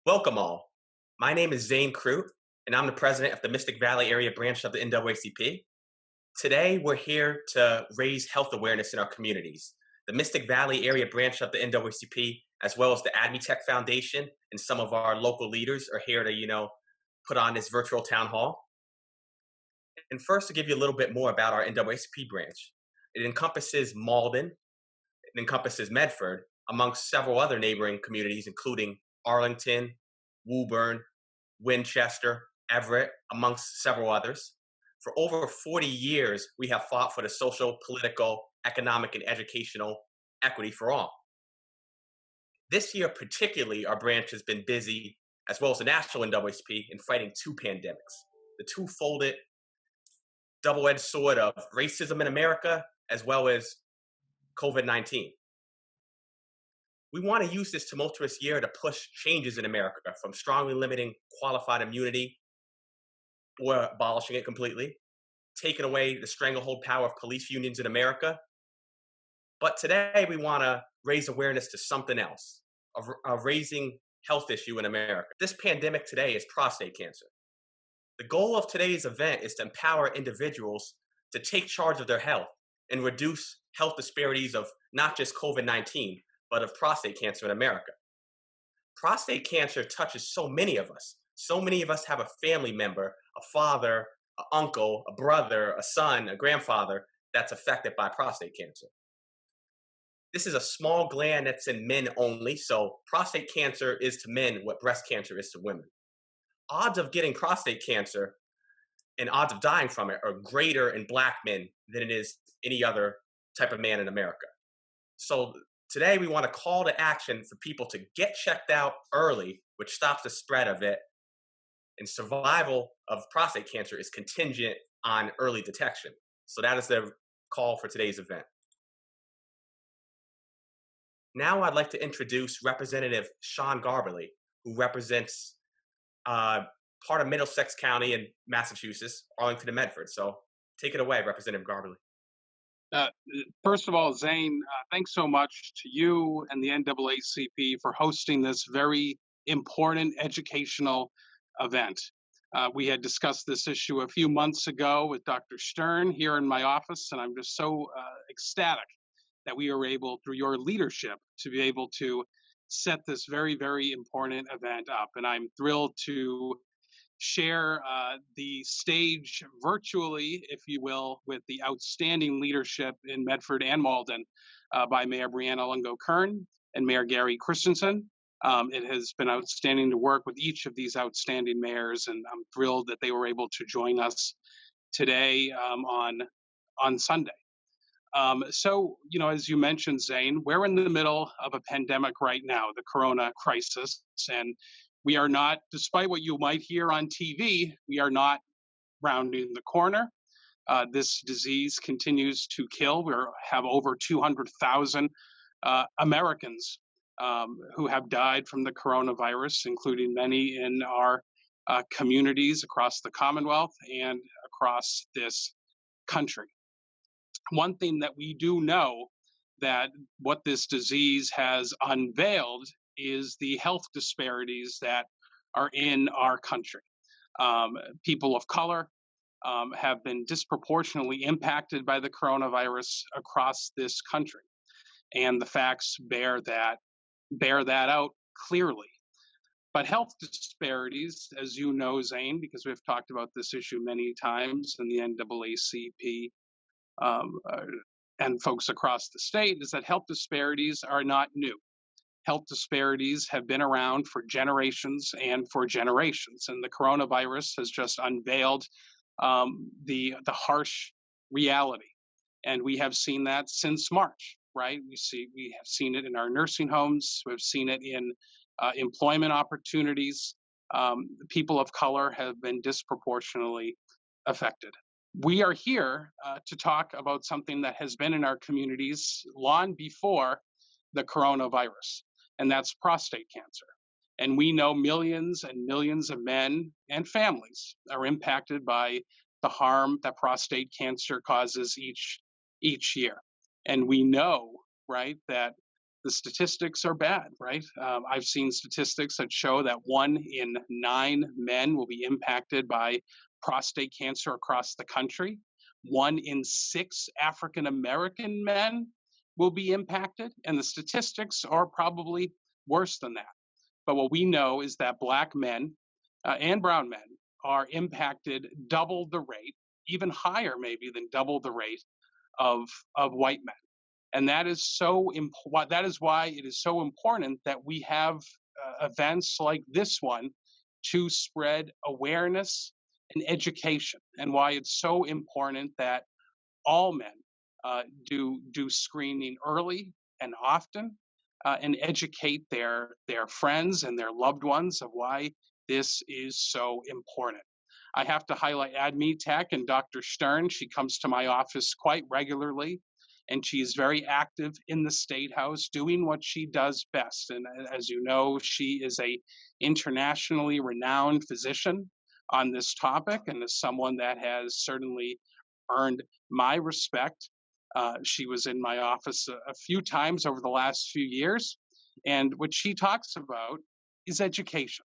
Welcome all. My name is Zane Crew, and I'm the president of the Mystic Valley area branch of the NAACP. Today, we're here to raise health awareness in our communities. The Mystic Valley area branch of the NAACP, as well as the AdMeTech Foundation and some of our local leaders are here to, put on this virtual town hall. And first, to give you a little bit more about our NAACP branch, it encompasses Malden, it encompasses Medford, amongst several other neighboring communities, including Arlington, Woburn, Winchester, Everett, amongst several others. For over 40 years, we have fought for the social, political, economic, and educational equity for all. This year, particularly, our branch has been busy, as well as the national NAACP, in fighting two pandemics. The two-folded, double-edged sword of racism in America, as well as COVID-19. We want to use this tumultuous year to push changes in America, from strongly limiting qualified immunity or abolishing it completely, taking away the stranglehold power of police unions in America. But today we want to raise awareness to something else, a raising health issue in America. This pandemic today is prostate cancer. The goal of today's event is to empower individuals to take charge of their health and reduce health disparities of not just COVID-19, but of prostate cancer in America. Prostate cancer touches so many of us. So many of us have a family member, a father, an uncle, a brother, a son, a grandfather that's affected by prostate cancer. This is a small gland that's in men only, so prostate cancer is to men what breast cancer is to women. Odds of getting prostate cancer and odds of dying from it are greater in Black men than it is any other type of man in America. So today, we want to call to action for people to get checked out early, which stops the spread of it. And survival of prostate cancer is contingent on early detection. So that is the call for today's event. Now I'd like to introduce Representative Sean Garberly, who represents part of Middlesex County in Massachusetts, Arlington and Medford. So take it away, Representative Garberly. Uh, First of all, Zane, thanks so much to you and the NAACP for hosting this very important educational event. We had discussed this issue a few months ago with Dr. Stern here in my office, and I'm just so ecstatic that we are able, through your leadership, to be able to set this very, very important event up. And I'm thrilled to share the stage virtually, if you will, with the outstanding leadership in Medford and Malden by Mayor Brianna Lungo-Kern and Mayor Gary Christensen. It has been outstanding to work with each of these outstanding mayors, and I'm thrilled that they were able to join us today on Sunday. So, as you mentioned, Zane, we're in the middle of a pandemic right now, the corona crisis, and we are not, despite what you might hear on TV, we are not rounding the corner. This disease continues to kill. We have over 200,000 Americans who have died from the coronavirus, including many in our communities across the Commonwealth and across this country. One thing that we do know that what this disease has unveiled is the health disparities that are in our country. People of color have been disproportionately impacted by the coronavirus across this country, and the facts bear that out clearly. But health disparities, as you know, Zane, because we've talked about this issue many times in the NAACP and folks across the state, is that health disparities are not new. Health disparities have been around for generations and for generations, and the coronavirus has just unveiled the harsh reality. And we have seen that since March, right? We have seen it in our nursing homes. We've seen it in employment opportunities. People of color have been disproportionately affected. We are here to talk about something that has been in our communities long before the coronavirus, and that's prostate cancer. And we know millions and millions of men and families are impacted by the harm that prostate cancer causes each year. And we know, right, that the statistics are bad, right? I've seen statistics that show that 1 in 9 men will be impacted by prostate cancer across the country. 1 in 6 African American men will be impacted, and the statistics are probably worse than that. But what we know is that Black men and brown men are impacted double the rate, even higher maybe than double the rate of white men. And that is that is why it is so important that we have events like this one to spread awareness and education, and why it's so important that all men do screening early and often, and educate their friends and their loved ones of why this is so important. I have to highlight AdMeTech and Dr. Stern. She comes to my office quite regularly, and she's very active in the State House doing what she does best. And as you know, she is a internationally renowned physician on this topic, and is someone that has certainly earned my respect. She was in my office a few times over the last few years, and what she talks about is education,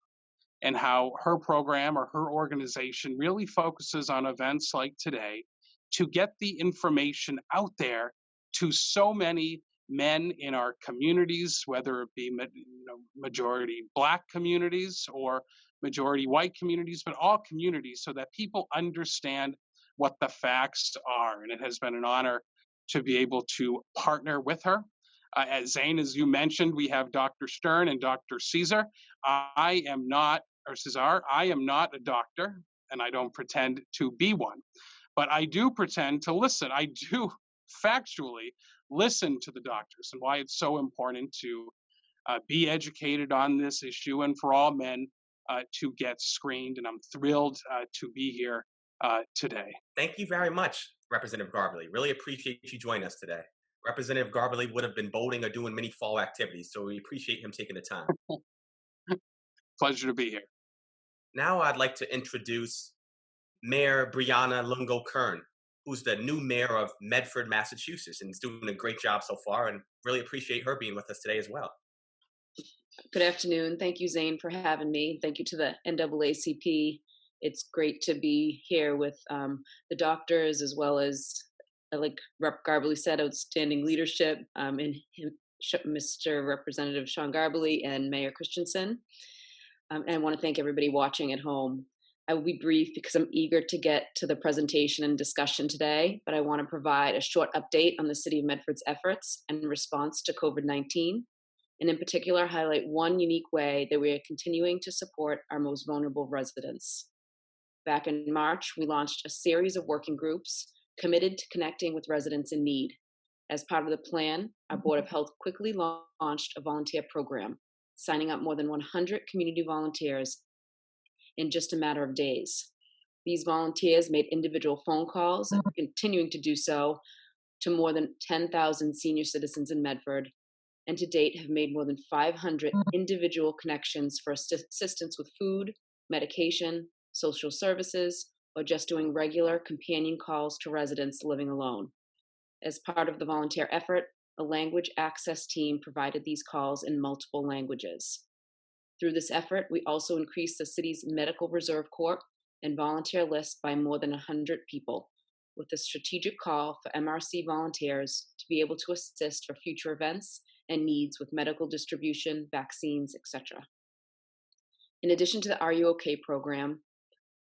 and how her program or her organization really focuses on events like today to get the information out there to so many men in our communities, whether it be majority Black communities or majority white communities, but all communities, so that people understand what the facts are. And it has been an honor to be able to partner with her. As Zane, as you mentioned, we have Dr. Stern and Dr. Caesar. I am not, or Cesar, I am not a doctor, and I don't pretend to be one, but I do pretend to listen. I do factually listen to the doctors, and why it's so important to be educated on this issue, and for all men to get screened. And I'm thrilled to be here today. Thank you very much, Representative Garbely. Really appreciate you joining us today. Representative Garbely would have been boating or doing many fall activities, so we appreciate him taking the time. Pleasure to be here. Now I'd like to introduce Mayor Brianna Lungo-Kern, who's the new mayor of Medford, Massachusetts, and is doing a great job so far, and really appreciate her being with us today as well. Good afternoon. Thank you, Zane, for having me. Thank you to the NAACP. It's great to be here with the doctors, as well as, like Rep. Garbely said, outstanding leadership in Mr. Representative Sean Garbely and Mayor Christensen. And I want to thank everybody watching at home. I will be brief because I'm eager to get to the presentation and discussion today, but I want to provide a short update on the City of Medford's efforts and response to COVID-19, and in particular highlight one unique way that we are continuing to support our most vulnerable residents. Back in March, we launched a series of working groups committed to connecting with residents in need. As part of the plan, our Board of Health quickly launched a volunteer program, signing up more than 100 community volunteers in just a matter of days. These volunteers made individual phone calls and are continuing to do so to more than 10,000 senior citizens in Medford, and to date have made more than 500 individual connections for assistance with food, medication, social services, or just doing regular companion calls to residents living alone. As part of the volunteer effort, a language access team provided these calls in multiple languages. Through this effort, we also increased the city's Medical Reserve Corps and volunteer list by more than 100 people, with a strategic call for MRC volunteers to be able to assist for future events and needs with medical distribution, vaccines, etc. In addition to the Are You OK program,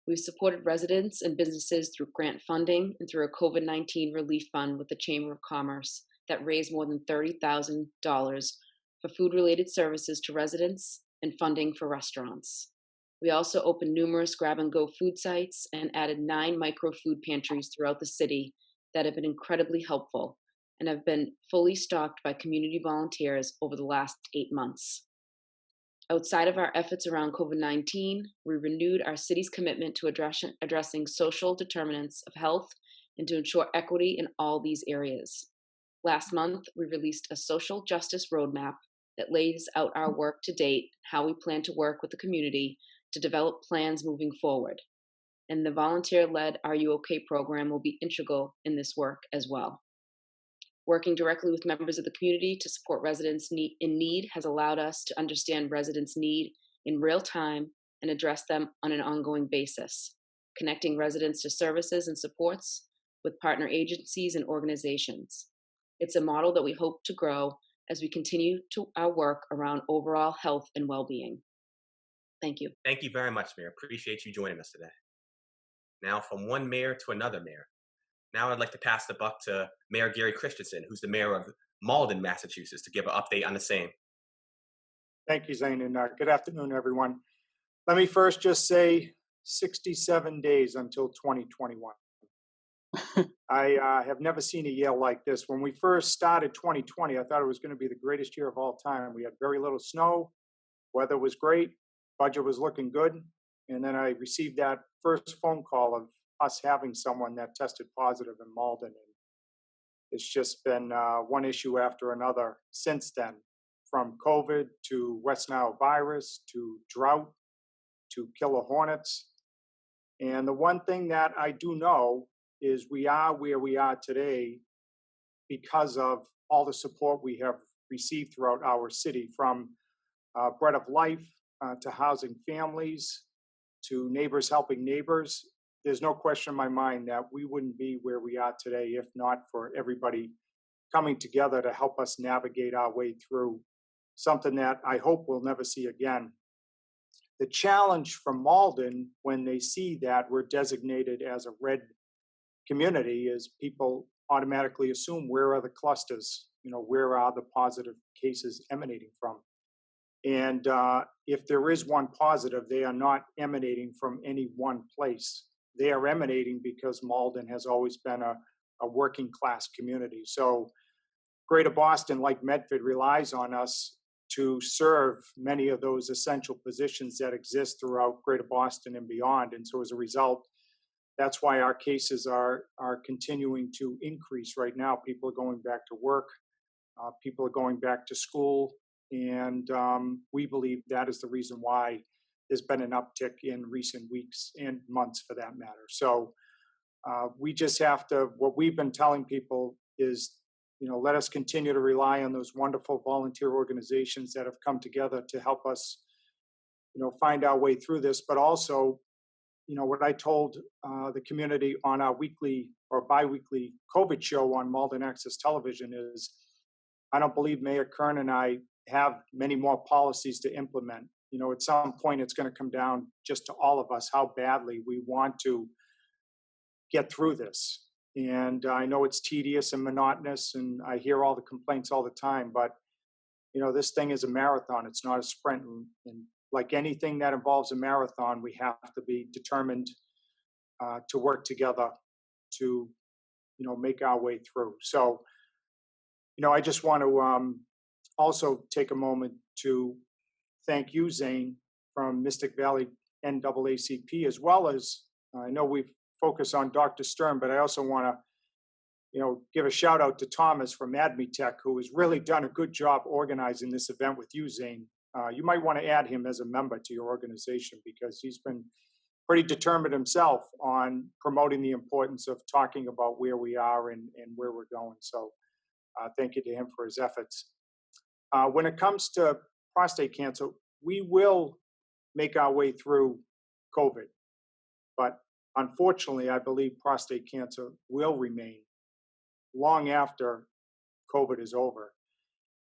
we've supported residents and businesses through grant funding and through a COVID-19 relief fund with the Chamber of Commerce that raised more than $30,000 for food-related services to residents and funding for restaurants. We also opened numerous grab-and-go food sites and added 9 micro-food pantries throughout the city that have been incredibly helpful and have been fully stocked by community volunteers over the last 8 months. Outside of our efforts around COVID-19, we renewed our city's commitment to addressing social determinants of health and to ensure equity in all these areas. Last month, we released a social justice roadmap that lays out our work to date, how we plan to work with the community to develop plans moving forward. And the volunteer-led Are You OK program will be integral in this work as well. Working directly with members of the community to support residents in need has allowed us to understand residents' need in real time and address them on an ongoing basis, connecting residents to services and supports with partner agencies and organizations. It's a model that we hope to grow as we continue to our work around overall health and well-being. Thank you. Thank you very much, Mayor. Appreciate you joining us today. Now, from one mayor to another mayor. Now I'd like to pass the buck to Mayor Gary Christensen, who's the mayor of Malden, Massachusetts, to give an update on the same. Thank you, Zane, and good afternoon, everyone. Let me first just say 67 days until 2021. I have never seen a year like this. When we first started 2020, I thought it was going to be the greatest year of all time. We had very little snow, weather was great, budget was looking good, and then I received that first phone call of us having someone that tested positive in Malden. And it's just been one issue after another since then, from COVID to West Nile virus to drought to killer hornets. And the one thing that I do know is we are where we are today because of all the support we have received throughout our city, from Bread of Life to housing families to neighbors helping neighbors. There's no question in my mind that we wouldn't be where we are today if not for everybody coming together to help us navigate our way through something that I hope we'll never see again. The challenge for Malden, when they see that we're designated as a red community, is people automatically assume where are the clusters, where are the positive cases emanating from? And if there is one positive, they are not emanating from any one place. They are emanating because Malden has always been a working class community. So Greater Boston, like Medford, relies on us to serve many of those essential positions that exist throughout Greater Boston and beyond. And so as a result, that's why our cases are continuing to increase right now. People are going back to work. People are going back to school. And we believe that is the reason why there's been an uptick in recent weeks and months, for that matter. So we just have to, what we've been telling people is, let us continue to rely on those wonderful volunteer organizations that have come together to help us, find our way through this. But also, what I told the community on our weekly or biweekly COVID show on Malden Access Television is, I don't believe Mayor Kern and I have many more policies to implement. At some point, it's going to come down just to all of us how badly we want to get through this. And I know it's tedious and monotonous, and I hear all the complaints all the time, but this thing is a marathon. It's not a sprint. And like anything that involves a marathon, we have to be determined to work together to, make our way through. So, I just want to also take a moment to thank you, Zane, from Mystic Valley NAACP, as well as I know we've focused on Dr. Stern, but I also want to, give a shout out to Thomas from AdMeTech, who has really done a good job organizing this event with you, Zane. You might want to add him as a member to your organization because he's been pretty determined himself on promoting the importance of talking about where we are and where we're going. So thank you to him for his efforts. When it comes to prostate cancer, we will make our way through COVID. But unfortunately, I believe prostate cancer will remain long after COVID is over.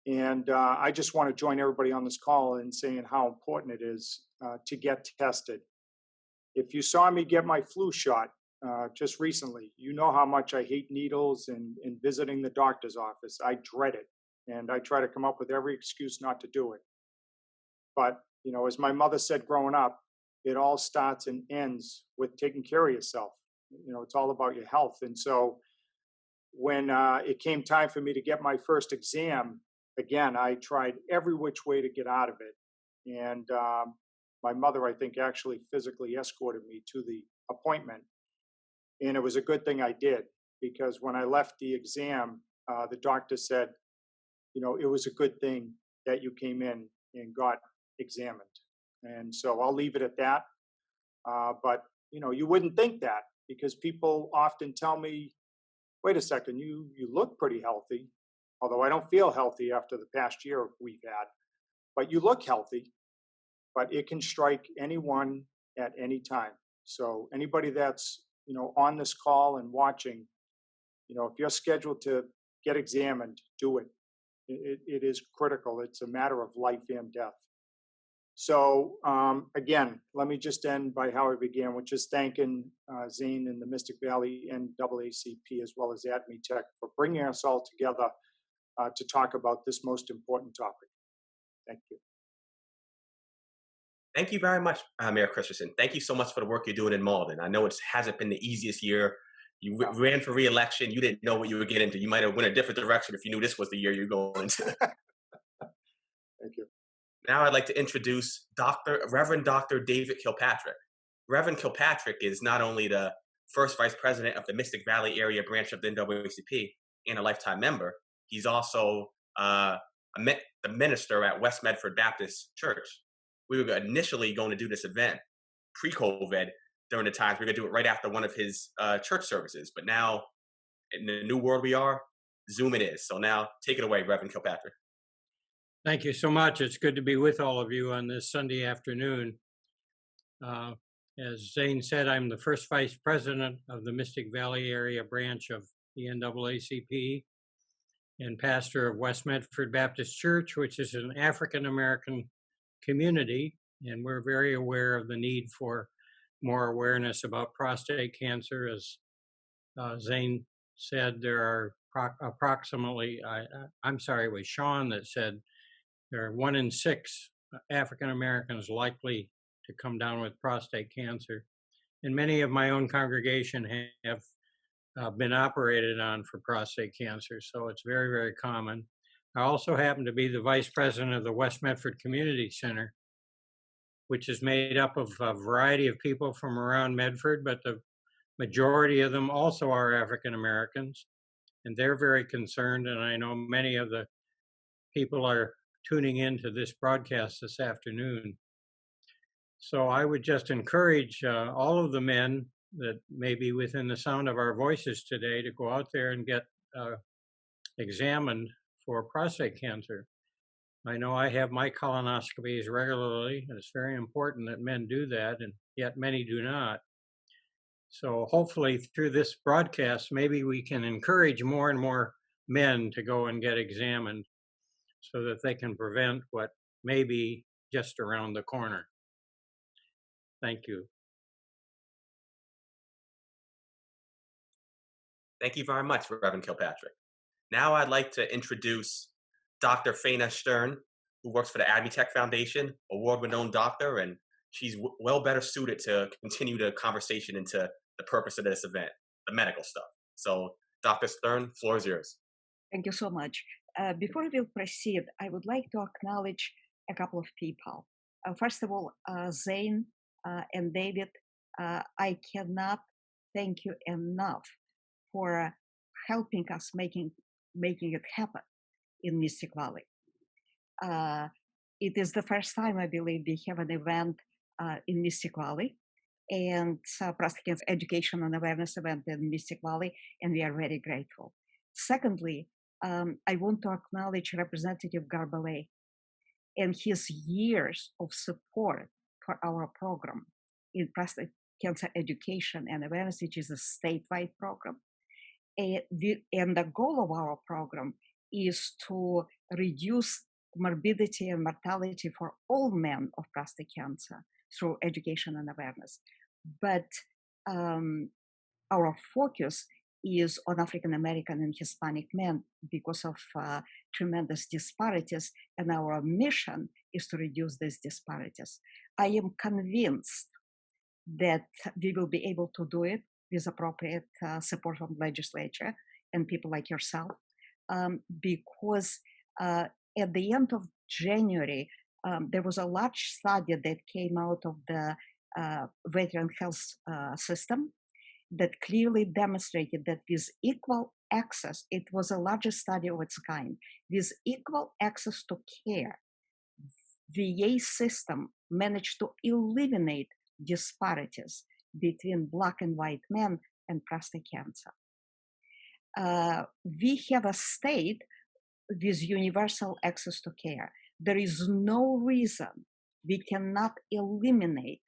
And I just want to join everybody on this call in saying how important it is to get tested. If you saw me get my flu shot just recently, you know how much I hate needles and visiting the doctor's office. I dread it. And I try to come up with every excuse not to do it. But, as my mother said growing up, it all starts and ends with taking care of yourself. It's all about your health. And so when it came time for me to get my first exam, again, I tried every which way to get out of it. And my mother, I think, actually physically escorted me to the appointment. And it was a good thing I did, because when I left the exam, the doctor said, it was a good thing that you came in and got examined. And so I'll leave it at that. But, you wouldn't think that, because people often tell me, wait a second, you look pretty healthy, although I don't feel healthy after the past year we've had, but you look healthy, but it can strike anyone at any time. So anybody that's, on this call and watching, if you're scheduled to get examined, do it. It is critical. It's a matter of life and death. So again, let me just end by how I began, which is thanking Zane and the Mystic Valley NAACP as well as AdMeTech for bringing us all together to talk about this most important topic. Thank you. Thank you very much, Mayor Christensen. Thank you so much for the work you're doing in Malden. I know it hasn't been the easiest year. You ran for re-election. You didn't know what you were getting into. You might have went a different direction if you knew this was the year you're going into. Thank you. Now I'd like to introduce Reverend Dr. David Kilpatrick. Reverend Kilpatrick is not only the first vice president of the Mystic Valley area branch of the NAACP and a lifetime member, he's also the minister at West Medford Baptist Church. We were initially going to do this event pre-COVID during the times. We were going to do it right after one of his church services. But now, in the new world we are, Zoom it is. So now, take it away, Reverend Kilpatrick. Thank you so much. It's good to be with all of you on this Sunday afternoon. As Zane said, I'm the first vice president of the Mystic Valley area branch of the NAACP and pastor of West Medford Baptist Church, which is an African-American community, and we're very aware of the need for more awareness about prostate cancer. As Zane said, there are approximately, it was Sean that said there are 1 in 6 African Americans likely to come down with prostate cancer. And many of my own congregation have been operated on for prostate cancer, so it's very, very common. I also happen to be the vice president of the West Medford Community Center, which is made up of a variety of people from around Medford, but the majority of them also are African Americans, and they're very concerned, and I know many of the people are tuning into this broadcast this afternoon. So I would just encourage all of the men that may be within the sound of our voices today to go out there and get examined for prostate cancer. I know I have my colonoscopies regularly, and it's very important that men do that, and yet many do not. So hopefully through this broadcast, maybe we can encourage more and more men to go and get examined so that they can prevent what may be just around the corner. Thank you. Thank you very much, Reverend Kilpatrick. Now I'd like to introduce Dr. Faina Stern, who works for the AdMeTech Foundation, award-renowned doctor, and she's well better suited to continue the conversation into the purpose of this event, the medical stuff. So, Dr. Stern, floor is yours. Thank you so much. Before we proceed, I would like to acknowledge a couple of people. First of all, Zane and David, I cannot thank you enough for helping us making it happen in Mystic Valley. It is the first time, I believe, we have an event in Mystic Valley, and prostate cancer education and awareness event in Mystic Valley, and we are very grateful. Secondly, I want to acknowledge Representative Garbalay and his years of support for our program in prostate cancer education and awareness, which is a statewide program. And the goal of our program is to reduce morbidity and mortality for all men of prostate cancer through education and awareness. But our focus is on African American and Hispanic men because of tremendous disparities, and our mission is to reduce these disparities. I am convinced that we will be able to do it with appropriate support from legislature and people like yourself, because at the end of January, there was a large study that came out of the veteran health system that clearly demonstrated that with equal access, it was the largest study of its kind, with equal access to care, VA system managed to eliminate disparities between Black and white men and prostate cancer. We have a state with universal access to care. There is no reason we cannot eliminate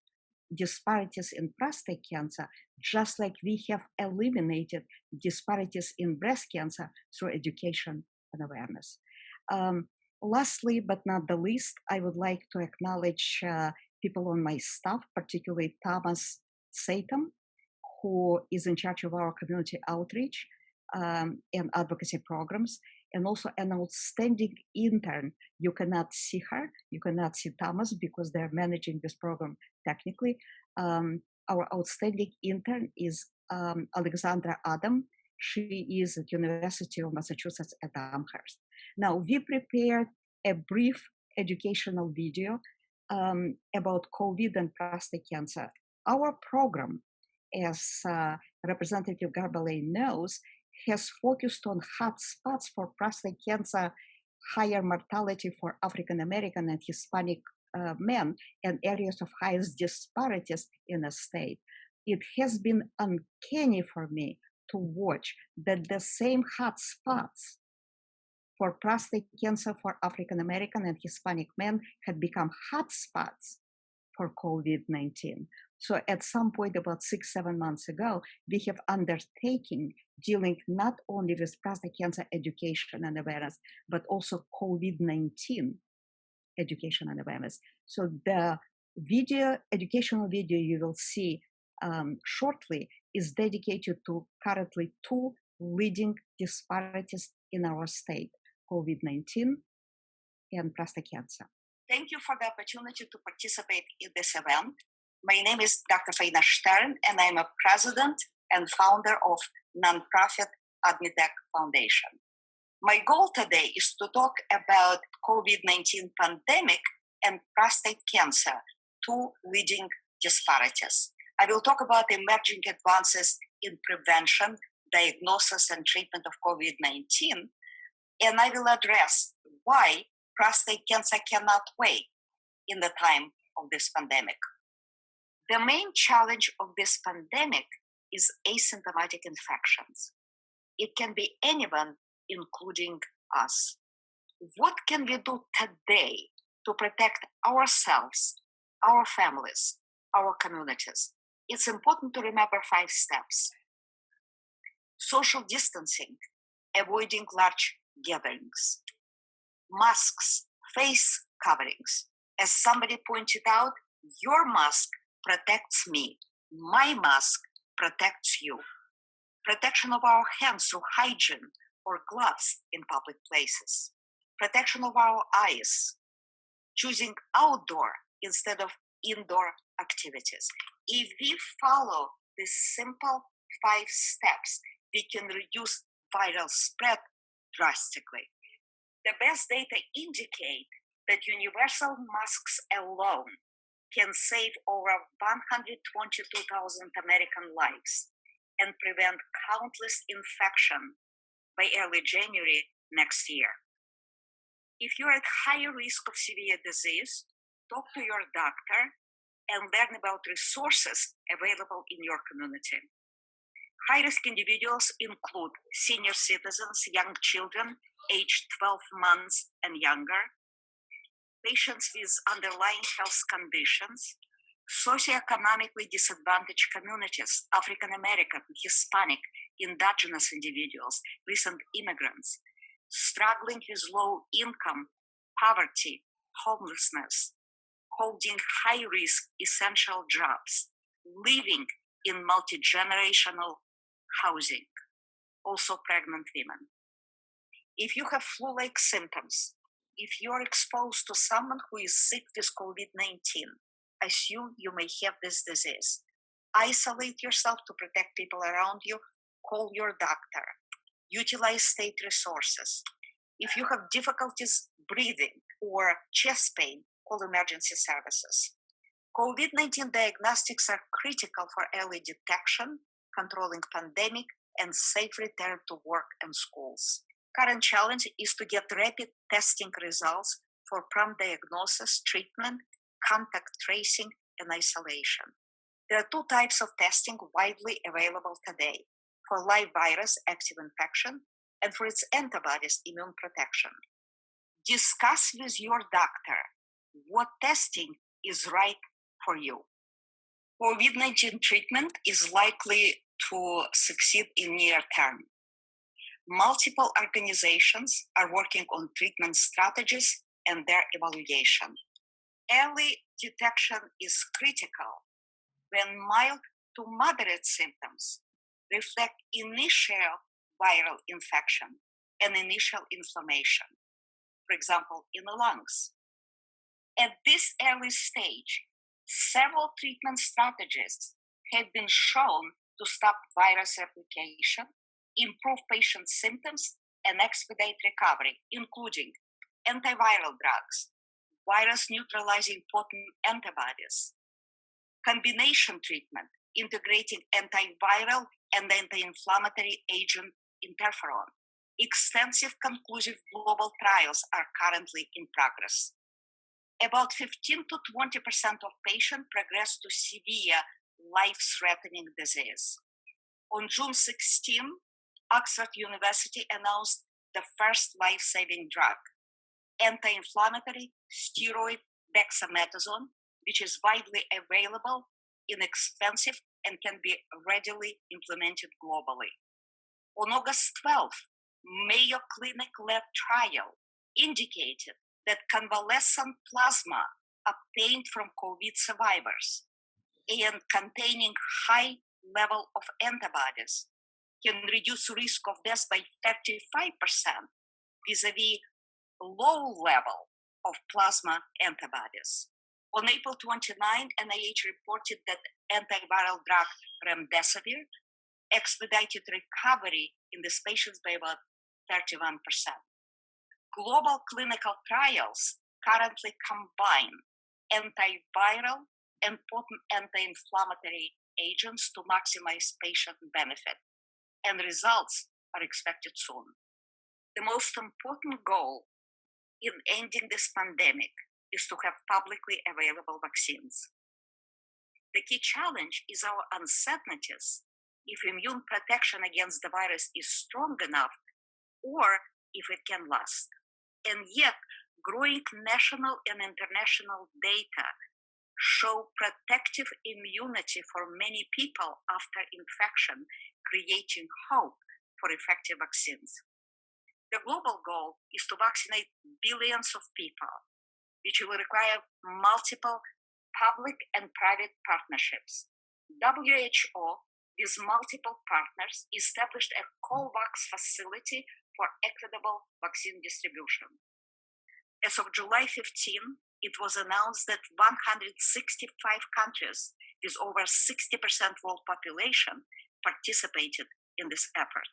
disparities in prostate cancer, just like we have eliminated disparities in breast cancer through education and awareness. Lastly, but not the least, I would like to acknowledge people on my staff, particularly Thomas Satam, who is in charge of our community outreach and advocacy programs, and also an outstanding intern. You cannot see her, you cannot see Thomas because they're managing this program technically. Our outstanding intern is Alexandra Adam. She is at University of Massachusetts at Amherst. Now, we prepared a brief educational video about COVID and prostate cancer. Our program, as Representative Garbalay knows, has focused on hotspots for prostate cancer, higher mortality for African American and Hispanic men, and areas of highest disparities in the state. It has been uncanny for me to watch that the same hotspots for prostate cancer for African American and Hispanic men had become hotspots for COVID-19. So at some point about 6-7 months ago, we have undertaken dealing not only with prostate cancer education and awareness, but also COVID-19 education and awareness. So the educational video you will see shortly is dedicated to currently 2 leading disparities in our state, COVID-19 and prostate cancer. Thank you for the opportunity to participate in this event. My name is Dr. Faina Stern, and I'm a president and founder of nonprofit AdMeTech Foundation. My goal today is to talk about COVID-19 pandemic and prostate cancer, 2 leading disparities. I will talk about emerging advances in prevention, diagnosis, and treatment of COVID-19, and I will address why prostate cancer cannot wait in the time of this pandemic. The main challenge of this pandemic is asymptomatic infections. It can be anyone, including us. What can we do today to protect ourselves, our families, our communities? It's important to remember 5 steps. Social distancing, avoiding large gatherings. Masks, face coverings. As somebody pointed out, your mask protects me. My mask protects you. Protection of our hands through hygiene or gloves in public places. Protection of our eyes. Choosing outdoor instead of indoor activities. If we follow these simple 5 steps, we can reduce viral spread drastically. The best data indicate that universal masks alone can save over 122,000 American lives and prevent countless infections by early January next year. If you're at higher risk of severe disease, talk to your doctor and learn about resources available in your community. High-risk individuals include senior citizens, young children aged 12 months and younger, patients with underlying health conditions, socioeconomically disadvantaged communities, African American, Hispanic, indigenous individuals, recent immigrants, struggling with low income, poverty, homelessness, holding high-risk essential jobs, living in multi-generational housing, also pregnant women. If you have flu-like symptoms, if you're exposed to someone who is sick with COVID-19, assume you may have this disease. Isolate yourself to protect people around you. Call your doctor. Utilize state resources. If you have difficulties breathing or chest pain, call emergency services. COVID-19 diagnostics are critical for early detection, controlling pandemic, and safe return to work and schools. Current challenge is to get rapid testing results for prompt diagnosis, treatment, contact tracing, and isolation. There are 2 types of testing widely available today: for live virus active infection and for its antibodies immune protection. Discuss with your doctor what testing is right for you. COVID-19 treatment is likely to succeed in near term. Multiple organizations are working on treatment strategies and their evaluation. Early detection is critical when mild to moderate symptoms reflect initial viral infection and initial inflammation, for example, in the lungs. At this early stage, several treatment strategies have been shown to stop virus replication, improve patient symptoms, and expedite recovery, including antiviral drugs, virus-neutralizing potent antibodies, combination treatment, integrating antiviral and anti-inflammatory agent interferon. Extensive conclusive global trials are currently in progress. About 15 to 20% of patients progress to severe life-threatening disease. On June 16, Oxford University announced the first life-saving drug, anti-inflammatory steroid dexamethasone, which is widely available, inexpensive, and can be readily implemented globally. On August 12th, Mayo Clinic-led trial indicated that convalescent plasma obtained from COVID survivors and containing high level of antibodies can reduce risk of death by 35% vis-a-vis low level of plasma antibodies. On April 29, NIH reported that antiviral drug remdesivir expedited recovery in these patients by about 31%. Global clinical trials currently combine antiviral and potent anti-inflammatory agents to maximize patient benefit, and results are expected soon. The most important goal in ending this pandemic is to have publicly available vaccines. The key challenge is our uncertainties if immune protection against the virus is strong enough or if it can last. And yet, growing national and international data show protective immunity for many people after infection, creating hope for effective vaccines. The global goal is to vaccinate billions of people, which will require multiple public and private partnerships. WHO, with multiple partners, established a COVAX facility for equitable vaccine distribution. As of July 15, it was announced that 165 countries with over 60% world population participated in this effort.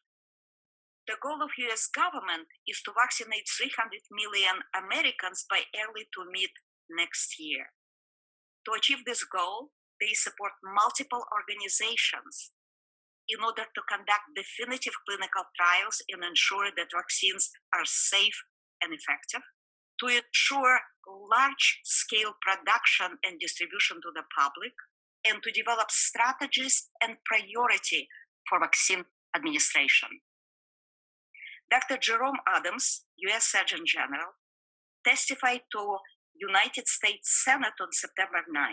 The goal of US government is to vaccinate 300 million Americans by early to mid next year. To achieve this goal, they support multiple organizations in order to conduct definitive clinical trials and ensure that vaccines are safe and effective, to ensure large-scale production and distribution to the public, and to develop strategies and priority for vaccine administration. Dr. Jerome Adams, U.S. Surgeon General, testified to United States Senate on September 9.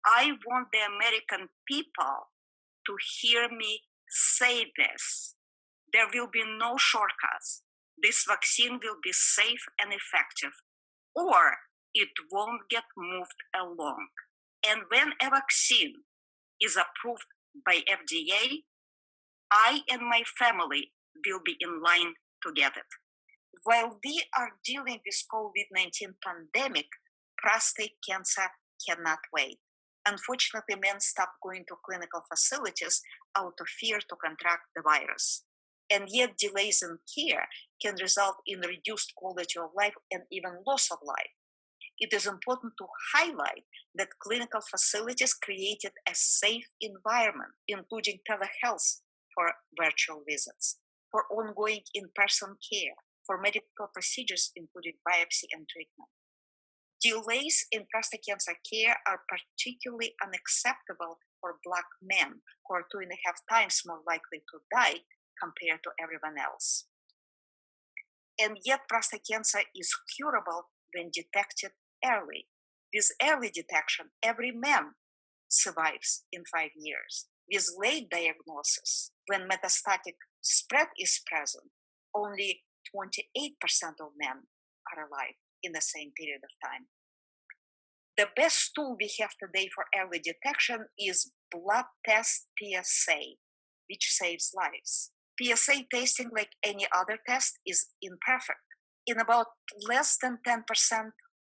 I want the American people to hear me say this. There will be no shortcuts. This vaccine will be safe and effective, or it won't get moved along. And when a vaccine is approved by FDA, I and my family will be in line to get it. While we are dealing with COVID-19 pandemic, prostate cancer cannot wait. Unfortunately, men stop going to clinical facilities out of fear to contract the virus. And yet delays in care can result in reduced quality of life and even loss of life. It is important to highlight that clinical facilities created a safe environment, including telehealth for virtual visits, for ongoing in-person care, for medical procedures, including biopsy and treatment. Delays in prostate cancer care are particularly unacceptable for Black men who are 2.5 times more likely to die compared to everyone else. And yet, prostate cancer is curable when detected early. With early detection, every man survives in 5 years. With late diagnosis, when metastatic spread is present, only 28% of men are alive in the same period of time. The best tool we have today for early detection is blood test PSA, which saves lives. PSA testing, like any other test, is imperfect. In about less than 10%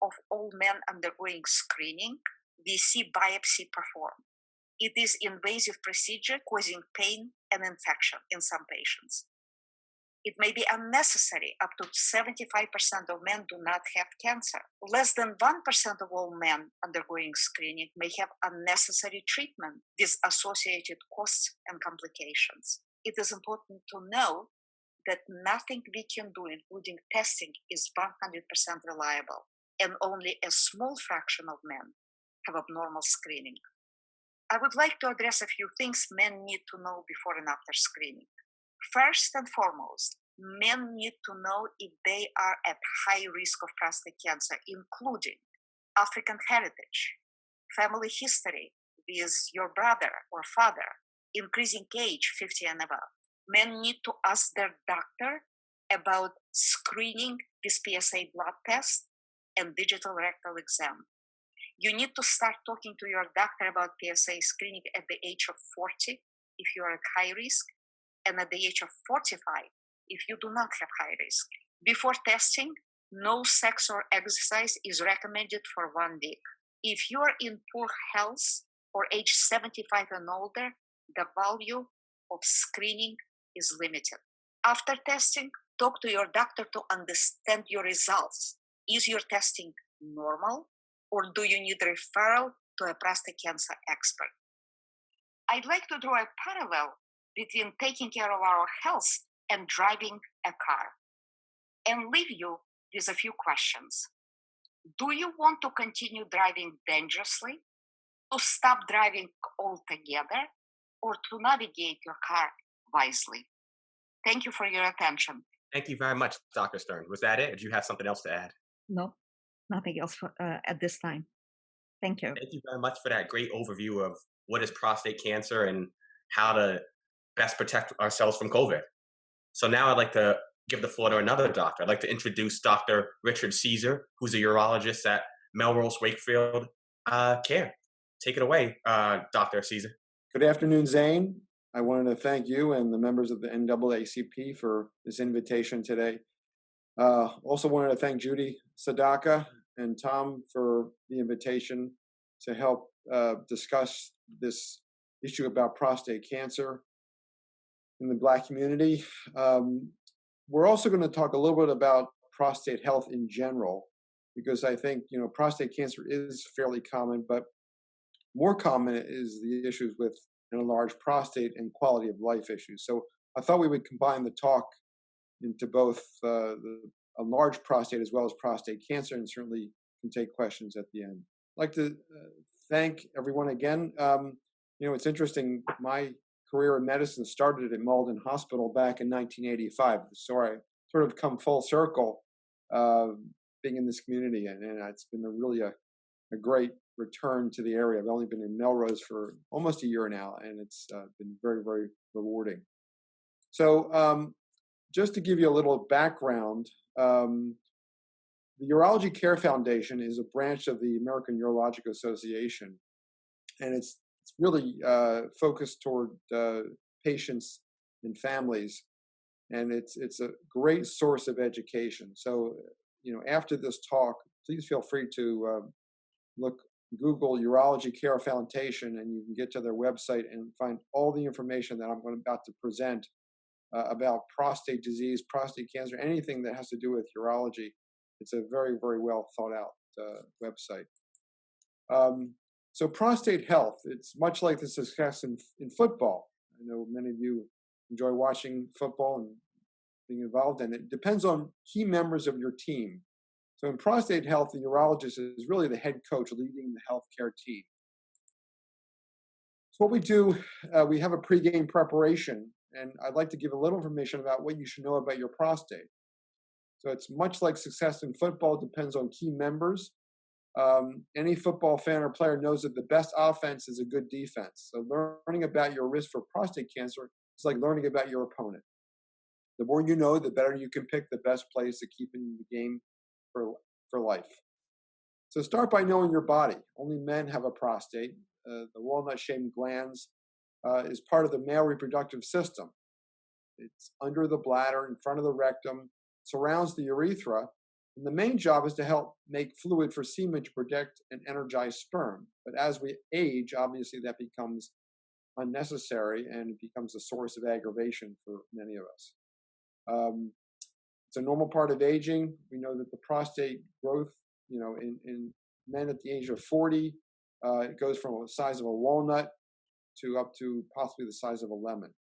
of all men undergoing screening, we see biopsy performed. It is an invasive procedure causing pain and infection in some patients. It may be unnecessary. Up to 75% of men do not have cancer. Less than 1% of all men undergoing screening may have unnecessary treatment with associated costs and complications. It is important to know that nothing we can do, including testing, is 100% reliable, and only a small fraction of men have abnormal screening. I would like to address a few things men need to know before and after screening. First and foremost, men need to know if they are at high risk of prostate cancer, including African heritage, family history with your brother or father, increasing age 50 and above. Men need to ask their doctor about screening with PSA blood test and digital rectal exam. You need to start talking to your doctor about PSA screening at the age of 40 if you are at high risk, and at the age of 45 if you do not have high risk. Before testing, no sex or exercise is recommended for 1 week. If you are in poor health or age 75 and older, the value of screening is limited. After testing, talk to your doctor to understand your results. Is your testing normal, or do you need referral to a prostate cancer expert? I'd like to draw a parallel between taking care of our health and driving a car, and leave you with a few questions. Do you want to continue driving dangerously, to stop driving altogether, or to navigate your car wisely? Thank you for your attention. Thank you very much, Dr. Stern. Was that it? Or do you have something else to add? No, nothing else at this time. Thank you. Thank you very much for that great overview of what is prostate cancer and how to best protect ourselves from COVID. So now I'd like to give the floor to another doctor. I'd like to introduce Dr. Richard Caesar, who's a urologist at Melrose Wakefield Care. Take it away, Dr. Caesar. Good afternoon, Zane. I wanted to thank you and the members of the NAACP for this invitation today. Also wanted to thank Judy Sadaka and Tom for the invitation to help discuss this issue about prostate cancer in the Black community. We're also going to talk a little bit about prostate health in general, because I think, prostate cancer is fairly common, but more common is the issues with an enlarged prostate and quality of life issues. So I thought we would combine the talk into both a large prostate as well as prostate cancer, and certainly can take questions at the end. I'd like to thank everyone again. It's interesting, my career in medicine started at Malden Hospital back in 1985. So I sort of come full circle being in this community, and it's been really a great return to the area. I've only been in Melrose for almost a year now, and it's been very, very rewarding. So just to give you a little background, the Urology Care Foundation is a branch of the American Urologic Association, and it's really focused toward patients and families, and it's a great source of education. So, after this talk, please feel free to Google Urology Care Foundation, and you can get to their website and find all the information that I'm about to present about prostate disease, prostate cancer, anything that has to do with urology. It's a very, very well thought out website. So prostate health, it's much like the success in football. I know many of you enjoy watching football and being involved in it. It depends on key members of your team. So in prostate health, the urologist is really the head coach leading the healthcare team. So what we do, we have a pregame preparation, and I'd like to give a little information about what you should know about your prostate. So it's much like success in football, depends on key members. Any football fan or player knows that the best offense is a good defense. So learning about your risk for prostate cancer is like learning about your opponent. The more you know, the better you can pick the best plays to keep in the game for life. So start by knowing your body. Only men have a prostate. The walnut-shaped glands is part of the male reproductive system. It's under the bladder, in front of the rectum, surrounds the urethra, and the main job is to help make fluid for semen to protect and energize sperm. But as we age, obviously that becomes unnecessary and it becomes a source of aggravation for many of us. It's a normal part of aging. We know that the prostate growth, in men at the age of 40, it goes from the size of a walnut to up to possibly the size of a lemon.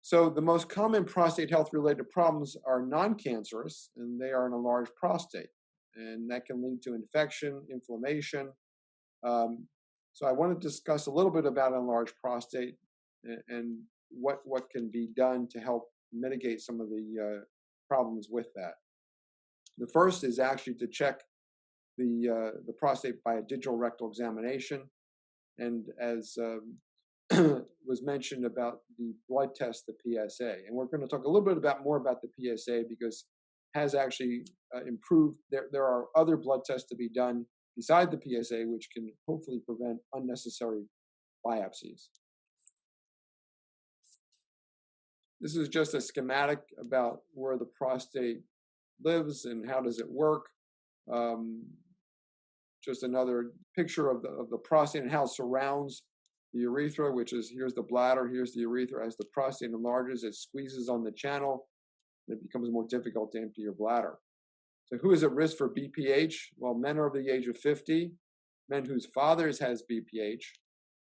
So the most common prostate health-related problems are non-cancerous, and they are an enlarged prostate, and that can lead to infection, inflammation. So I want to discuss a little bit about enlarged prostate and what can be done to help mitigate some of the problems with that. The first is actually to check the prostate by a digital rectal examination, and as was mentioned about the blood test, the PSA, and we're going to talk a little bit more about the PSA because it has actually improved. There are other blood tests to be done beside the PSA, which can hopefully prevent unnecessary biopsies. This is just a schematic about where the prostate lives and how does it work. Just another picture of the prostate and how it surrounds the urethra, which is, here's the bladder, here's the urethra. As the prostate enlarges, it squeezes on the channel, and it becomes more difficult to empty your bladder. So who is at risk for BPH? Well, men over the age of 50, men whose fathers has BPH,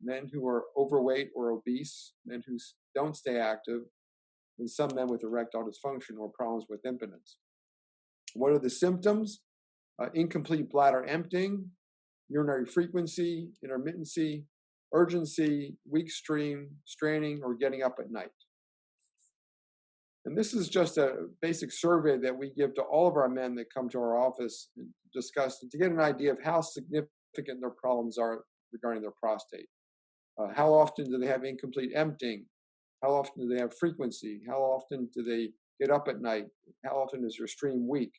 men who are overweight or obese, men who don't stay active, and some men with erectile dysfunction or problems with impotence. What are the symptoms? Incomplete bladder emptying, urinary frequency, intermittency, urgency, weak stream, straining, or getting up at night. And this is just a basic survey that we give to all of our men that come to our office and discuss to get an idea of how significant their problems are regarding their prostate. How often do they have incomplete emptying? How often do they have frequency? How often do they get up at night? How often is your stream weak?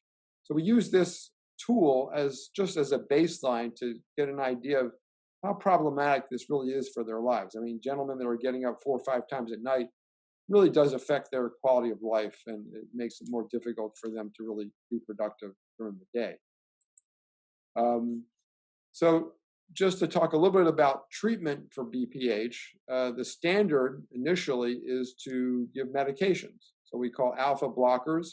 So we use this tool as a baseline to get an idea of how problematic this really is for their lives. I mean, gentlemen that are getting up 4 or 5 times at night really does affect their quality of life, and it makes it more difficult for them to really be productive during the day. So just to talk a little bit about treatment for BPH, the standard initially is to give medications. So we call alpha blockers,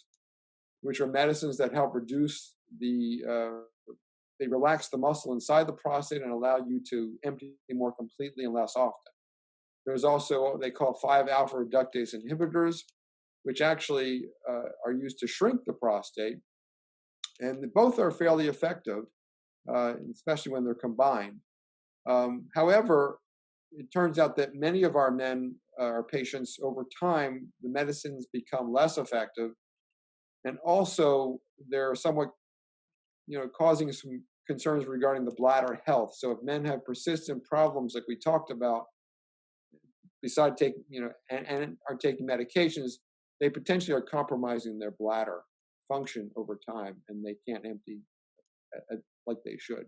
which are medicines that help reduce they relax the muscle inside the prostate and allow you to empty more completely and less often. There's also what they call 5-alpha reductase inhibitors, which actually are used to shrink the prostate. And both are fairly effective, especially when they're combined. However, it turns out that many of our men, our patients, over time, the medicines become less effective. And also, they're somewhat, causing some concerns regarding the bladder health. So if men have persistent problems like we talked about, besides taking, and are taking medications, they potentially are compromising their bladder function over time, and they can't empty like they should.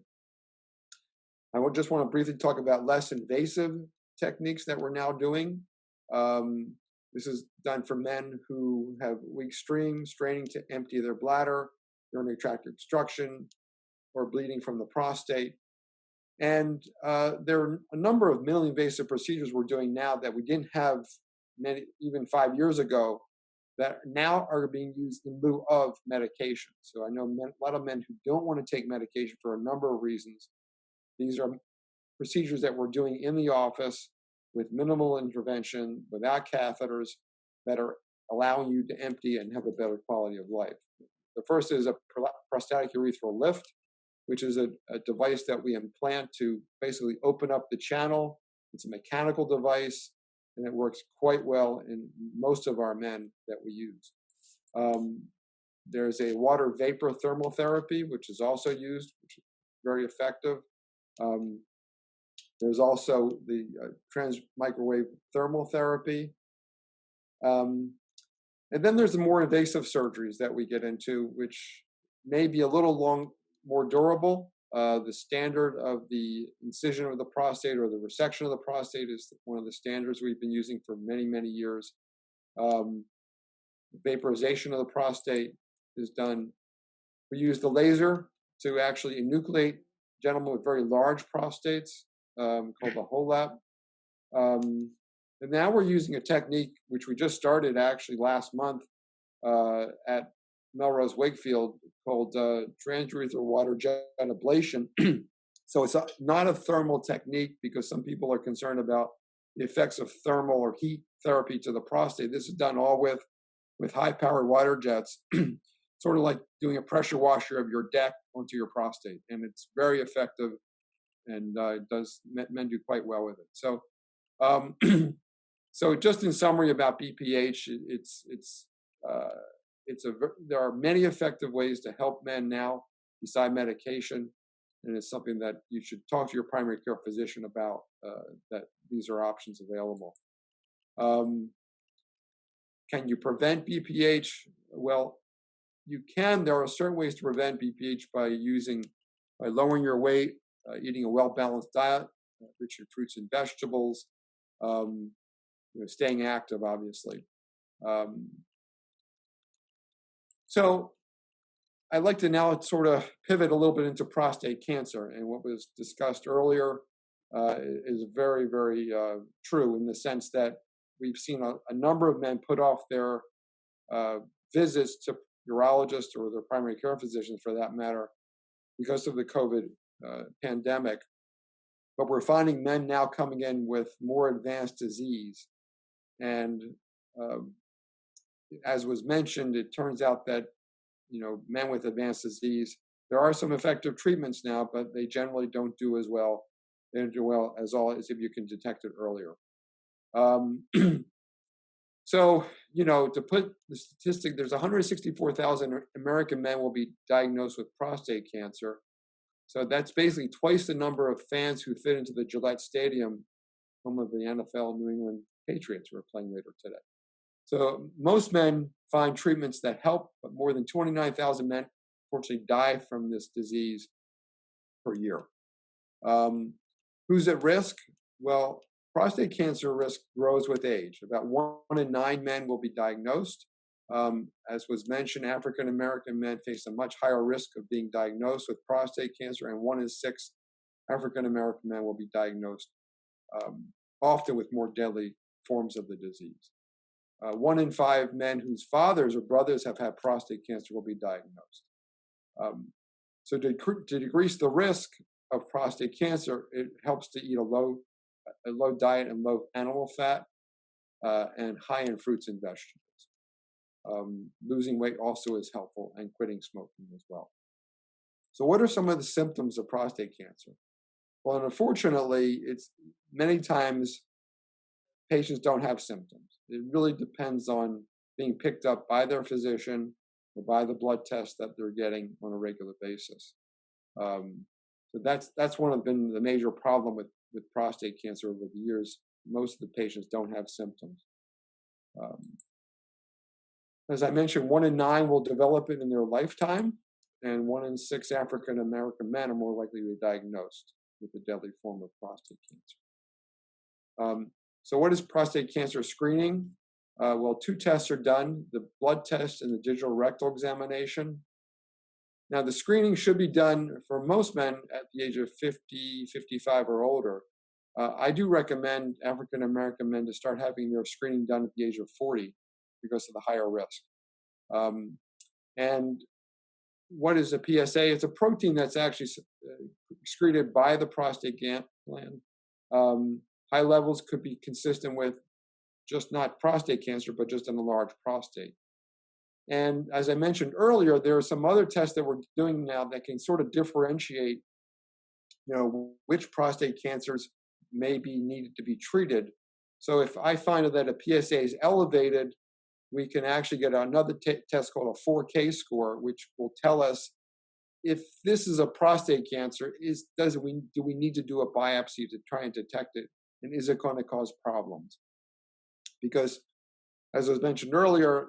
I just want to briefly talk about less invasive techniques that we're now doing. This is done for men who have weak stream, straining to empty their bladder, urinary tract obstruction, or bleeding from the prostate. And there are a number of minimally invasive procedures we're doing now that we didn't have even 5 years ago that now are being used in lieu of medication. So I know a lot of men who don't want to take medication for a number of reasons. These are procedures that we're doing in the office with minimal intervention, without catheters, that are allowing you to empty and have a better quality of life. The first is a prostatic urethral lift, which is a device that we implant to basically open up the channel. It's a mechanical device, and it works quite well in most of our men that we use. There's a water vapor thermal therapy, which is also used, which is very effective. There's also the transmicrowave thermal therapy. And then there's the more invasive surgeries that we get into, which may be a little more durable. The standard of the incision of the prostate or the resection of the prostate is one of the standards we've been using for many, many years. Vaporization of the prostate is done. We use the laser to actually enucleate gentlemen with very large prostates called the HOLAP. And now we're using a technique which we just started actually last month at Melrose Wakefield called transurethral water jet ablation. So it's not a thermal technique because some people are concerned about the effects of thermal or heat therapy to the prostate. This is done all with high-powered water jets, sort of like doing a pressure washer of your deck onto your prostate. And it's very effective, and men do quite well with it. So so just in summary about BPH, there are many effective ways to help men now beside medication, and it's something that you should talk to your primary care physician about, that these are options available. Can you prevent BPH? Well, you can. There are certain ways to prevent BPH by lowering your weight, eating a well-balanced diet, rich in fruits and vegetables, staying active, obviously. So I'd like to now sort of pivot a little bit into prostate cancer. And what was discussed earlier is very, very true in the sense that we've seen a number of men put off their visits to urologists or their primary care physicians, for that matter, because of the COVID pandemic. But we're finding men now coming in with more advanced disease. And as was mentioned, it turns out that, men with advanced disease, there are some effective treatments now, but they generally don't do as well. They don't do well as if you can detect it earlier. So, to put the statistic, there's 164,000 American men will be diagnosed with prostate cancer. So that's basically twice the number of fans who fit into the Gillette Stadium, home of the NFL New England Patriots, who are playing later today. So most men find treatments that help, but more than 29,000 men unfortunately die from this disease per year. Who's at risk? Well, prostate cancer risk grows with age. About 1 in 9 men will be diagnosed. As was mentioned, African American men face a much higher risk of being diagnosed with prostate cancer, and 1 in 6 African American men will be diagnosed, often with more deadly forms of the disease. 1 in 5 men whose fathers or brothers have had prostate cancer will be diagnosed. So to decrease the risk of prostate cancer, it helps to eat a low diet and low animal fat, and high in fruits and vegetables. Losing weight also is helpful, and quitting smoking as well. So what are some of the symptoms of prostate cancer? Well, unfortunately, it's many times patients don't have symptoms. It really depends on being picked up by their physician or by the blood test that they're getting on a regular basis. So that's been the major problem with prostate cancer over the years. Most of the patients don't have symptoms. As I mentioned, 1 in 9 will develop it in their lifetime, and 1 in 6 African American men are more likely to be diagnosed with a deadly form of prostate cancer. So what is prostate cancer screening? Well, 2 tests are done, the blood test and the digital rectal examination. Now, the screening should be done for most men at the age of 50, 55 or older. I do recommend African American men to start having their screening done at the age of 40 because of the higher risk. And what is a PSA? It's a protein that's actually excreted by the prostate gland. High levels could be consistent with just not prostate cancer, but just an enlarged prostate. And as I mentioned earlier, there are some other tests that we're doing now that can sort of differentiate, which prostate cancers may be needed to be treated. So if I find that a PSA is elevated, we can actually get another test called a 4K score, which will tell us if this is a prostate cancer, do we need to do a biopsy to try and detect it, and is it going to cause problems? Because, as was mentioned earlier,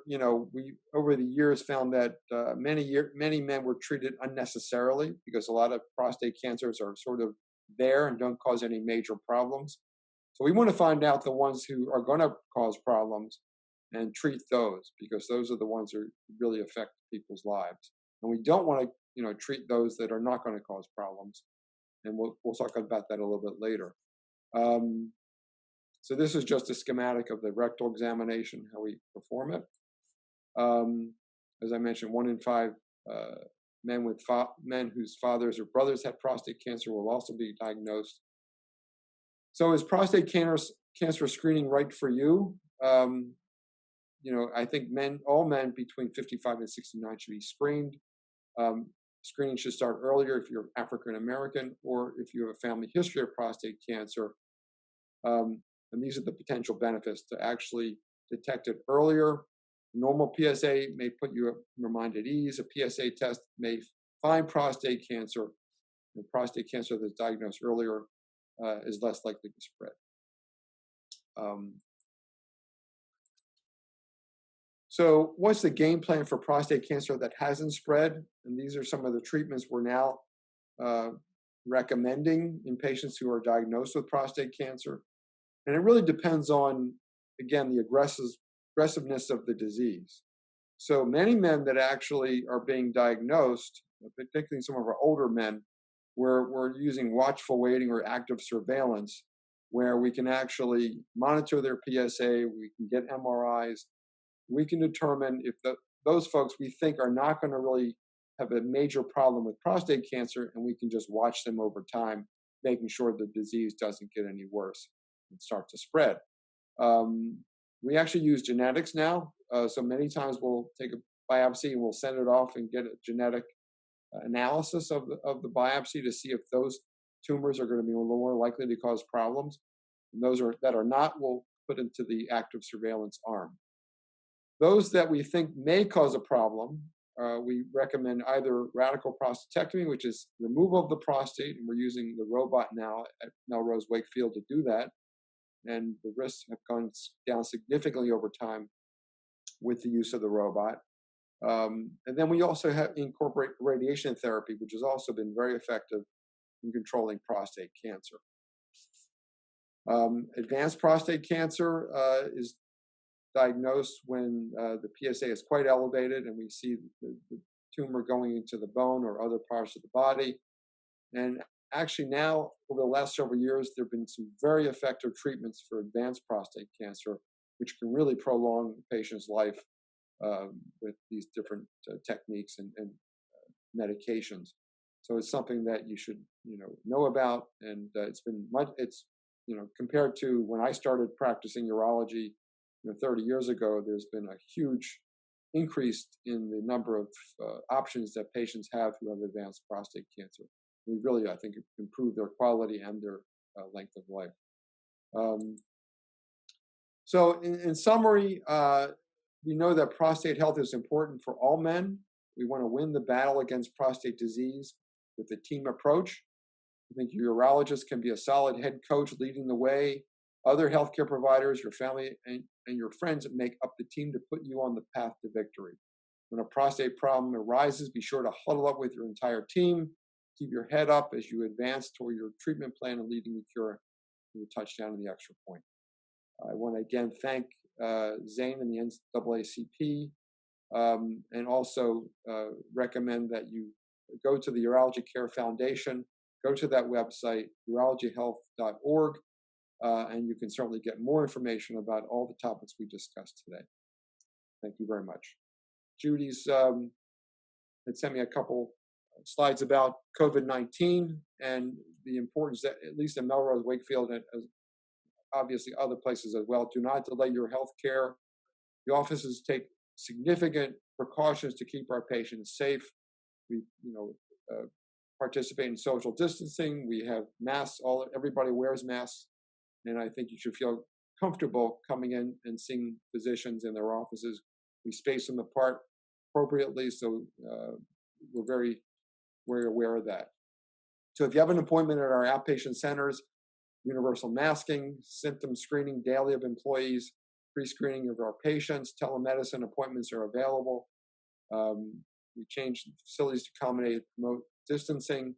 we over the years found that many men were treated unnecessarily because a lot of prostate cancers are sort of there and don't cause any major problems. So we want to find out the ones who are going to cause problems and treat those, because those are the ones that really affect people's lives. And we don't want to, treat those that are not going to cause problems. And we'll talk about that a little bit later. So this is just a schematic of the rectal examination, how we perform it. As I mentioned, 1 in 5 men whose fathers or brothers had prostate cancer will also be diagnosed. So is prostate cancer screening right for you? I think all men between 55 and 69 should be screened. Screening should start earlier if you're African American or if you have a family history of prostate cancer. And these are the potential benefits to actually detect it earlier. Normal PSA may put your mind at ease. A PSA test may find prostate cancer, and prostate cancer that's diagnosed earlier is less likely to spread. So what's the game plan for prostate cancer that hasn't spread? And these are some of the treatments we're now recommending in patients who are diagnosed with prostate cancer. And it really depends on, again, the aggressiveness of the disease. So many men that actually are being diagnosed, particularly some of our older men, we're using watchful waiting or active surveillance, where we can actually monitor their PSA, we can get MRIs, we can determine if those folks we think are not going to really have a major problem with prostate cancer, and we can just watch them over time, making sure the disease doesn't get any worse and start to spread. We actually use genetics now, so many times we'll take a biopsy and we'll send it off and get a genetic analysis of the biopsy to see if those tumors are going to be a little more likely to cause problems. And those that are not, we'll put into the active surveillance arm. Those that we think may cause a problem, we recommend either radical prostatectomy, which is removal of the prostate, and we're using the robot now at Melrose Wakefield to do that. And the risks have gone down significantly over time with the use of the robot. And then we also incorporate radiation therapy, which has also been very effective in controlling prostate cancer. Advanced prostate cancer is diagnosed when the PSA is quite elevated and we see the tumor going into the bone or other parts of the body. And actually now, over the last several years, there have been some very effective treatments for advanced prostate cancer, which can really prolong the patient's life with these different techniques and medications. So it's something that you should know about, and it's compared to when I started practicing urology 30 years ago, there's been a huge increase in the number of options that patients have who have advanced prostate cancer. We really, I think, improve their quality and their length of life. So in summary, we know that prostate health is important for all men. We want to win the battle against prostate disease with a team approach. I think your urologist can be a solid head coach leading the way. Other healthcare providers, your family, and your friends make up the team to put you on the path to victory. When a prostate problem arises, be sure to huddle up with your entire team. Keep your head up as you advance toward your treatment plan and leading the cure to the touchdown and the extra point. I want to again thank Zane and the NAACP, and also recommend that you go to the Urology Care Foundation, go to that website, urologyhealth.org, and you can certainly get more information about all the topics we discussed today. Thank you very much. Judy's had sent me a couple slides about COVID-19 and the importance that, at least in Melrose Wakefield, and obviously other places as well, do not delay your health care. The offices take significant precautions to keep our patients safe. We, participate in social distancing. We have masks. Everybody wears masks, and I think you should feel comfortable coming in and seeing physicians in their offices. We space them apart appropriately, so we're very aware of that. So if you have an appointment at our outpatient centers, universal masking, symptom screening daily of employees, pre-screening of our patients, telemedicine appointments are available. We change the facilities to accommodate, promote distancing.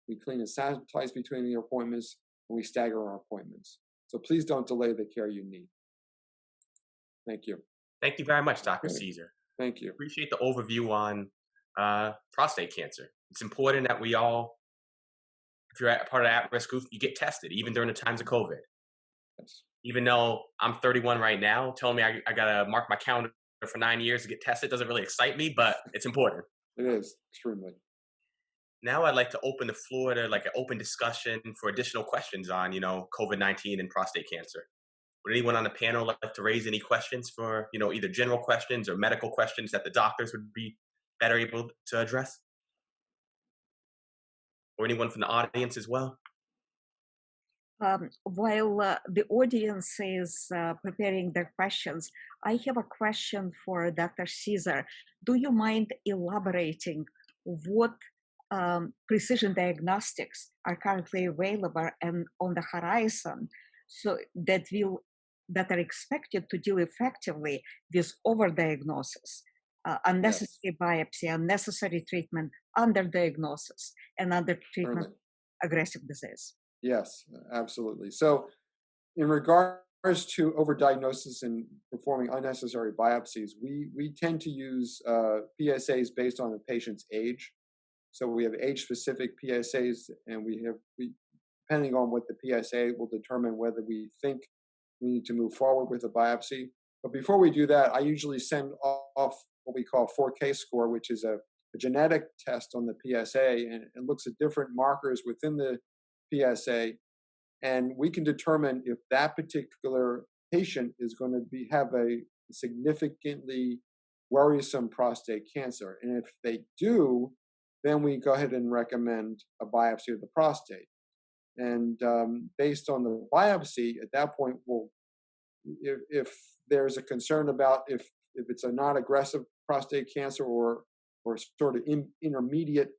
We clean and sanitize between the appointments, and we stagger our appointments. So please don't delay the care you need. Thank you. Thank you very much, Dr. Caesar. Thank you. Appreciate the overview on prostate cancer. It's important that we all, if you're part of the at-risk group, you get tested, even during the times of COVID. Yes. Even though I'm 31 right now, telling me I got to mark my calendar for 9 years to get tested doesn't really excite me, but it's important. It is, extremely. Now I'd like to open the floor to like an open discussion for additional questions on, COVID-19 and prostate cancer. Would anyone on the panel like to raise any questions for, either general questions or medical questions that the doctors would be better able to address? Or anyone from the audience as well? While the audience is preparing their questions, I have a question for Dr. Caesar. Do you mind elaborating what precision diagnostics are currently available and on the horizon, so that are expected to deal effectively with overdiagnosis, unnecessary biopsy, unnecessary treatment, underdiagnosis, and undertreatment aggressive disease? Yes, absolutely. So in regards to overdiagnosis and performing unnecessary biopsies, we tend to use PSAs based on the patient's age. So we have age-specific PSAs, and depending on what the PSA will determine whether we think we need to move forward with a biopsy. But before we do that, I usually send off what we call 4K score, which is a genetic test on the PSA, and it looks at different markers within the PSA, and we can determine if that particular patient is going to have a significantly worrisome prostate cancer. And if they do, then we go ahead and recommend a biopsy of the prostate. And based on the biopsy, at that point, if there's a concern about if it's a non-aggressive prostate cancer or sort of intermediate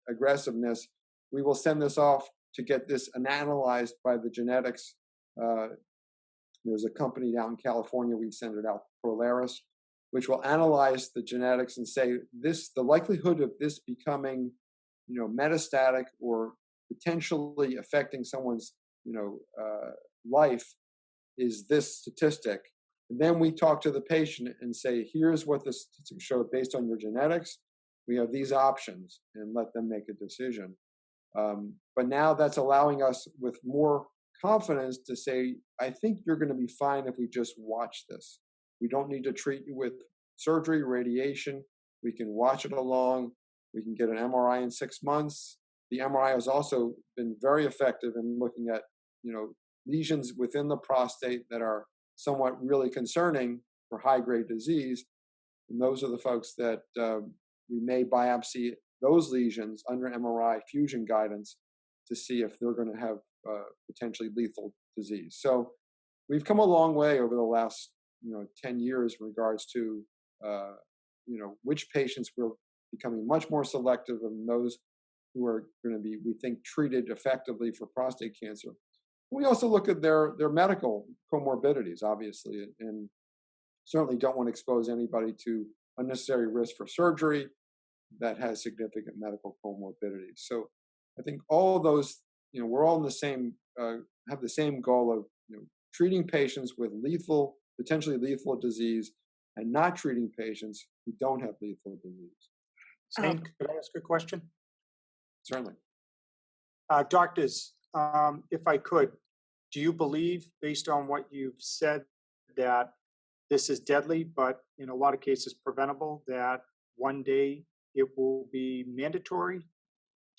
aggressiveness, we will send this off to get this analyzed by the genetics. There's a company out in California, we send it out, Polaris, which will analyze the genetics and say the likelihood of this becoming, metastatic or potentially affecting someone's, life is this statistic. And then we talk to the patient and say, here's what the statistics show based on your genetics. We have these options, and let them make a decision. But now that's allowing us with more confidence to say, I think you're going to be fine if we just watch this. We don't need to treat you with surgery, radiation. We can watch it along. We can get an MRI in 6 months. The MRI has also been very effective in looking at, lesions within the prostate that are somewhat really concerning for high-grade disease. And those are the folks that we may biopsy those lesions under MRI fusion guidance to see if they're going to have potentially lethal disease. So we've come a long way over the last 10 years in regards to which patients we're becoming much more selective of those who are going to be, we think, treated effectively for prostate cancer. We also look at their medical comorbidities, obviously, and certainly don't want to expose anybody to unnecessary risk for surgery that has significant medical comorbidities. So I think all of those, we're all in the same, have the same goal of treating patients with potentially lethal disease, and not treating patients who don't have lethal disease. Zane, could I ask a question? Certainly. Doctors, if I could, do you believe, based on what you've said, that this is deadly, but in a lot of cases preventable, that one day it will be mandatory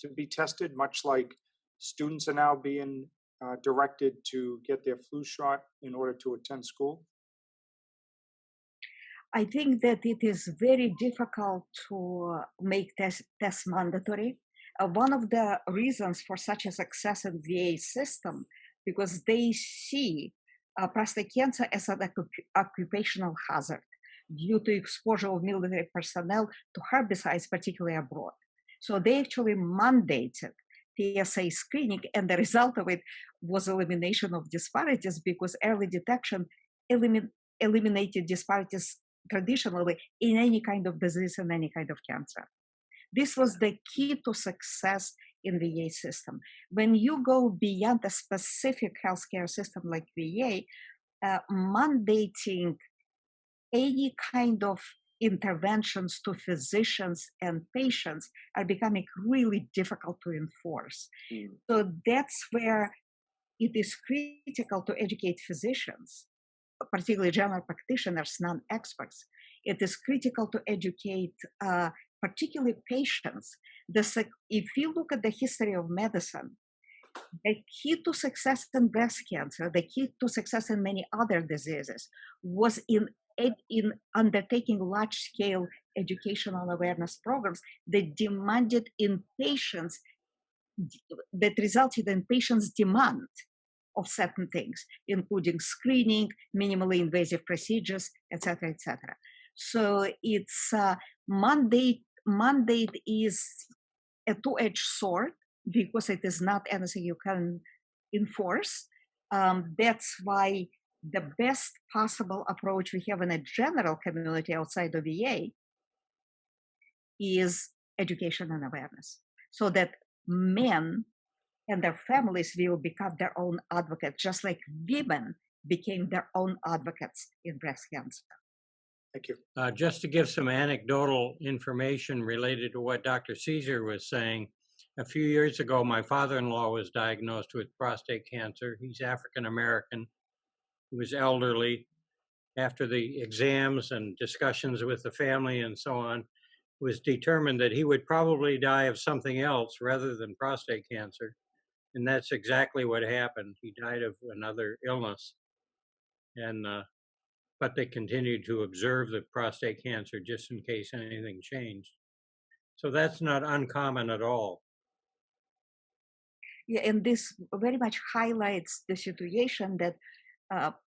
to be tested, much like students are now being directed to get their flu shot in order to attend school? I think that it is very difficult to make tests mandatory. One of the reasons for such a success in VA system, because they see prostate cancer as an occupational hazard due to exposure of military personnel to herbicides, particularly abroad. So they actually mandated PSA screening, and the result of it was elimination of disparities because early detection eliminated disparities traditionally in any kind of disease and any kind of cancer. This was the key to success in VA system. When you go beyond a specific healthcare system like VA, mandating any kind of interventions to physicians and patients are becoming really difficult to enforce. So that's where it is critical to educate physicians, particularly general practitioners, non-experts. It is critical to educate particularly patients. If you look at the history of medicine, the key to success in breast cancer, the key to success in many other diseases was in undertaking large-scale educational awareness programs that demanded in patients, that resulted in patients' demand of certain things, including screening, minimally invasive procedures, etc., etc. So it's mandate is a two-edged sword because it is not anything you can enforce. That's why the best possible approach we have in a general community outside of VA is education and awareness, so that men and their families will become their own advocates, just like women became their own advocates in breast cancer. Thank you. Just to give some anecdotal information related to what Dr. Caesar was saying, a few years ago, my father-in-law was diagnosed with prostate cancer. He's African American. He was elderly. After the exams and discussions with the family and so on, it was determined that he would probably die of something else rather than prostate cancer. And that's exactly what happened. He died of another illness. And but they continued to observe the prostate cancer just in case anything changed. So that's not uncommon at all. Yeah, and this very much highlights the situation that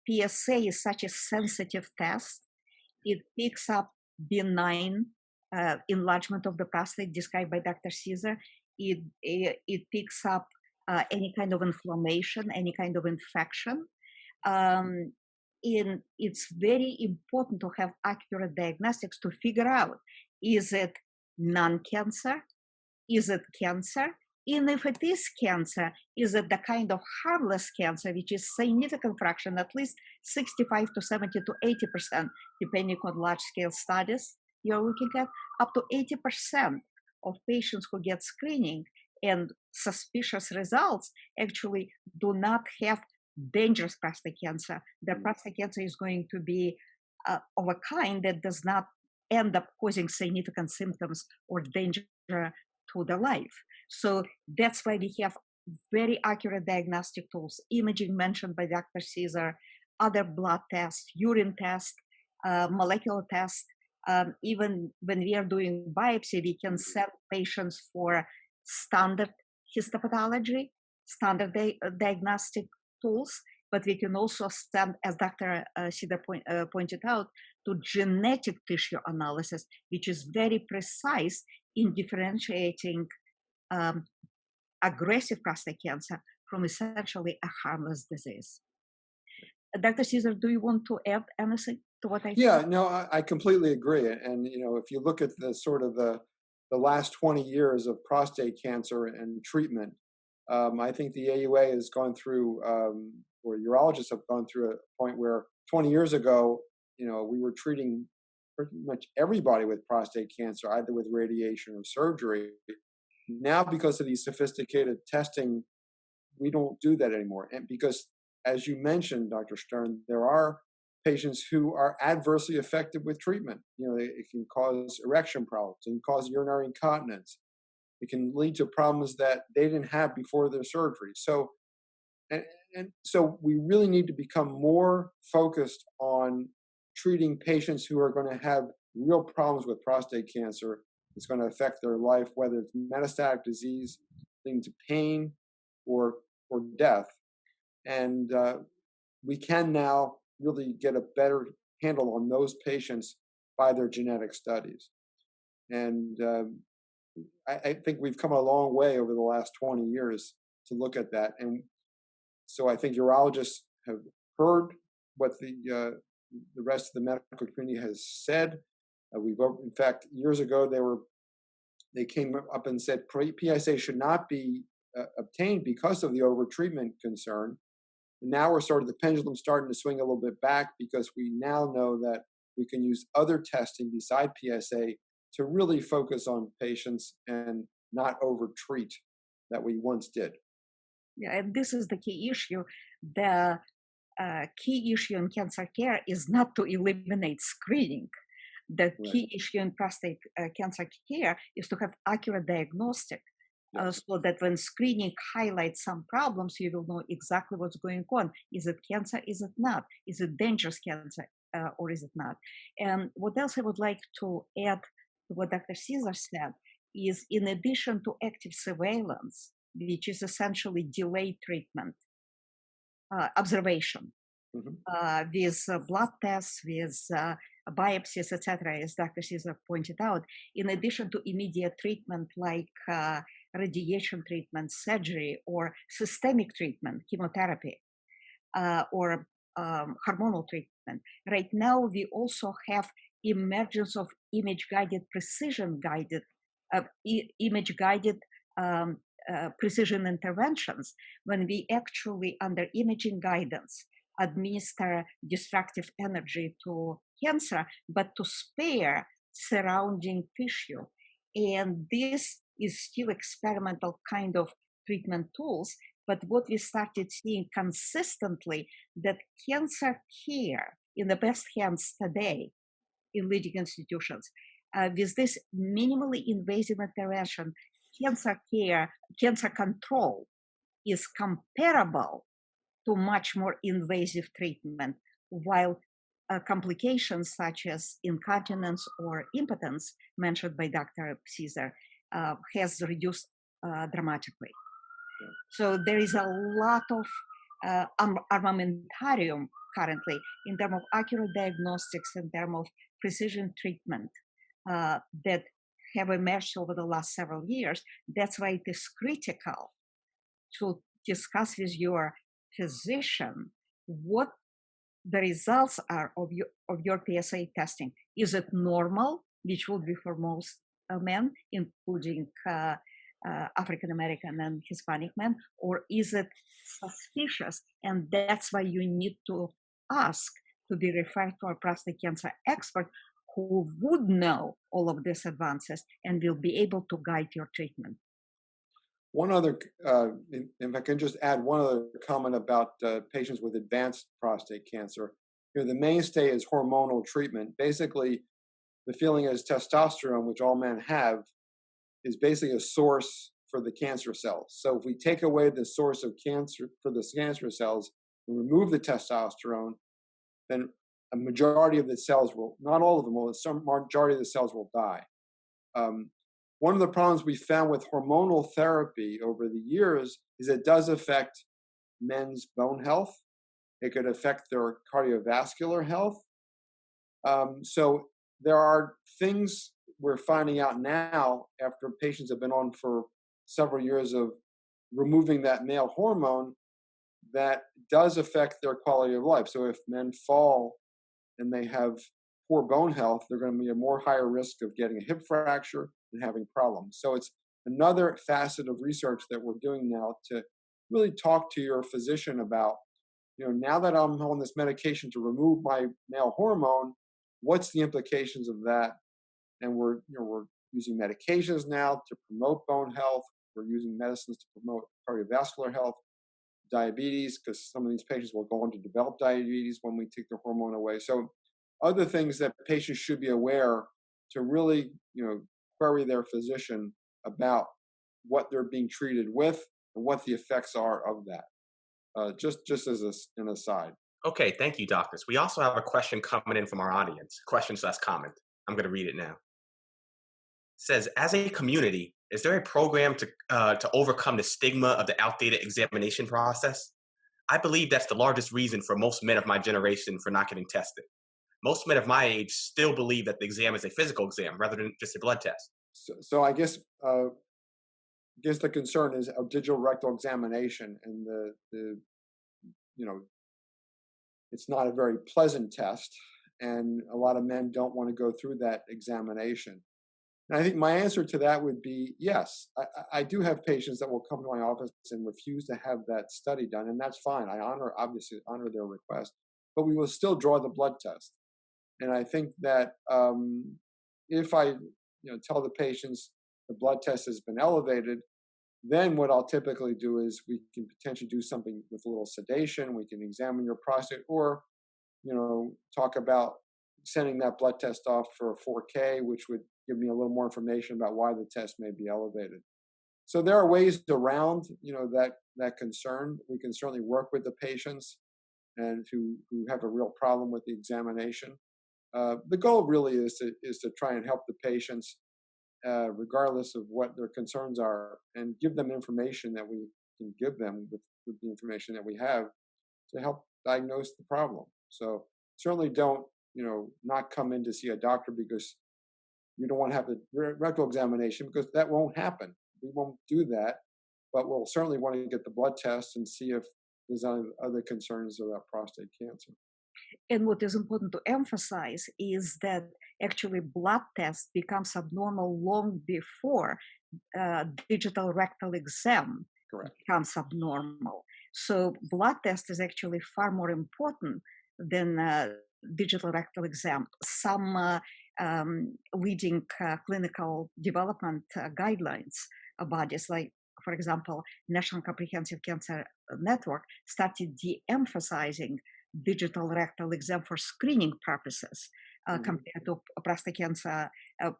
PSA is such a sensitive test. It picks up benign enlargement of the prostate described by Dr. Caesar. It picks up any kind of inflammation, any kind of infection. It's very important to have accurate diagnostics to figure out, is it non-cancer? Is it cancer? And if it is cancer, is it the kind of harmless cancer, which is significant fraction, at least 65 to 70 to 80%, depending on large-scale studies you're looking at, up to 80% of patients who get screening and suspicious results actually do not have dangerous prostate cancer. The prostate cancer is going to be of a kind that does not end up causing significant symptoms or danger to the life. So that's why we have very accurate diagnostic tools, imaging mentioned by Dr. Caesar, other blood tests, urine tests, molecular tests. Even when we are doing biopsy, we can send patients for standard histopathology, standard diagnostic tools, but we can also send, as Dr. Caesar pointed out, to genetic tissue analysis, which is very precise in differentiating aggressive prostate cancer from essentially a harmless disease. Dr. Caesar, do you want to add anything to what I said? Yeah, no, I completely agree. And, you know, if you look at the sort of the last 20 years of prostate cancer and treatment, I think the AUA has gone through, or urologists have gone through a point where 20 years ago, you know, we were treating pretty much everybody with prostate cancer, either with radiation or surgery. Now, because of these sophisticated testing, we don't do that anymore. And because, as you mentioned, Dr. Stern, there are patients who are adversely affected with treatment. You know, it can cause erection problems, it can cause urinary incontinence. It can lead to problems that they didn't have before their surgery. So, and so we really need to become more focused on treating patients who are going to have real problems with prostate cancer. It's going to affect their life, whether it's metastatic disease, leading to pain or death. And we can now really get a better handle on those patients by their genetic studies. And I think we've come a long way over the last 20 years to look at that. And so I think urologists have heard what the rest of the medical community has said. In fact, years ago, they came up and said PSA should not be obtained because of the overtreatment concern. And now the pendulum starting to swing a little bit back, because we now know that we can use other testing beside PSA to really focus on patients and not overtreat that we once did. Yeah, and this is the key issue. The key issue in cancer care is not to eliminate screening. The key issue in prostate cancer care is to have accurate diagnostic, so that when screening highlights some problems, you will know exactly what's going on. Is it cancer? Is it not? Is it dangerous cancer, or is it not? And what else I would like to add to what Dr. Caesar said is, in addition to active surveillance, which is essentially delayed treatment, observation, with blood tests, with biopsies, etc., as Dr. Caesar pointed out, in addition to immediate treatment like radiation treatment, surgery, or systemic treatment, chemotherapy, or hormonal treatment. Right now, we also have emergence of image-guided, precision-guided, image-guided precision interventions, when we actually, under imaging guidance, administer destructive energy to cancer, but to spare surrounding tissue. And this is still experimental kind of treatment tools, but what we started seeing consistently, that cancer care in the best hands today in leading institutions, with this minimally invasive intervention, cancer care, cancer control is comparable to much more invasive treatment, while complications such as incontinence or impotence, mentioned by Dr. Caesar, has reduced dramatically. So there is a lot of armamentarium currently in terms of accurate diagnostics, in terms of precision treatment that have emerged over the last several years. That's why it is critical to discuss with your physician what the results are of your PSA testing. Is it normal, which would be for most men, including African American and Hispanic men, or is it suspicious? And that's why you need to ask to be referred to a prostate cancer expert who would know all of these advances and will be able to guide your treatment. One other, if I can just add one other comment about patients with advanced prostate cancer. The mainstay is hormonal treatment. Basically, the feeling is testosterone, which all men have, is basically a source for the cancer cells. So if we take away the source of cancer for the cancer cells and remove the testosterone, then a majority of the cells will, not all of them will, some majority of the cells will die. One of the problems we found with hormonal therapy over the years is it does affect men's bone health. It could affect their cardiovascular health. So there are things we're finding out now, after patients have been on for several years of removing that male hormone, that does affect their quality of life. So if men fall and they have poor bone health, they're going to be a more higher risk of getting a hip fracture and having problems. So it's another facet of research that we're doing now to really talk to your physician about, now that I'm on this medication to remove my male hormone, what's the implications of that? And we're using medications now to promote bone health. We're using medicines to promote cardiovascular health, diabetes, because some of these patients will go on to develop diabetes when we take the hormone away. So other things that patients should be aware to really, query their physician about what they're being treated with and what the effects are of that. Just as an aside. Okay, thank you, doctors. We also have a question coming in from our audience. Question/comment. I'm going to read it now. It says, as a community, is there a program to overcome the stigma of the outdated examination process? I believe that's the largest reason for most men of my generation for not getting tested. Most men of my age still believe that the exam is a physical exam rather than just a blood test. So I guess the concern is a digital rectal examination, and the you know it's not a very pleasant test, and a lot of men don't want to go through that examination. And I think my answer to that would be yes. I do have patients that will come to my office and refuse to have that study done, and that's fine. I obviously honor their request, but we will still draw the blood test. And I think that if I tell the patients the blood test has been elevated, then what I'll typically do is we can potentially do something with a little sedation. We can examine your prostate, or talk about sending that blood test off for a 4K, which would give me a little more information about why the test may be elevated. So there are ways around that concern. We can certainly work with the patients and who have a real problem with the examination. The goal really is to try and help the patients, regardless of what their concerns are, and give them information that we can give them with the information that we have to help diagnose the problem. So certainly don't not come in to see a doctor because you don't want to have the rectal examination, because that won't happen. We won't do that, but we'll certainly want to get the blood test and see if there's other concerns about prostate cancer. And what is important to emphasize is that actually blood test becomes abnormal long before digital rectal exam Correct. becomes abnormal. So blood test is actually far more important than digital rectal exam. Some leading clinical development guidelines bodies, like, for example, National Comprehensive Cancer Network, started de-emphasizing digital rectal exam for screening purposes compared to prostate cancer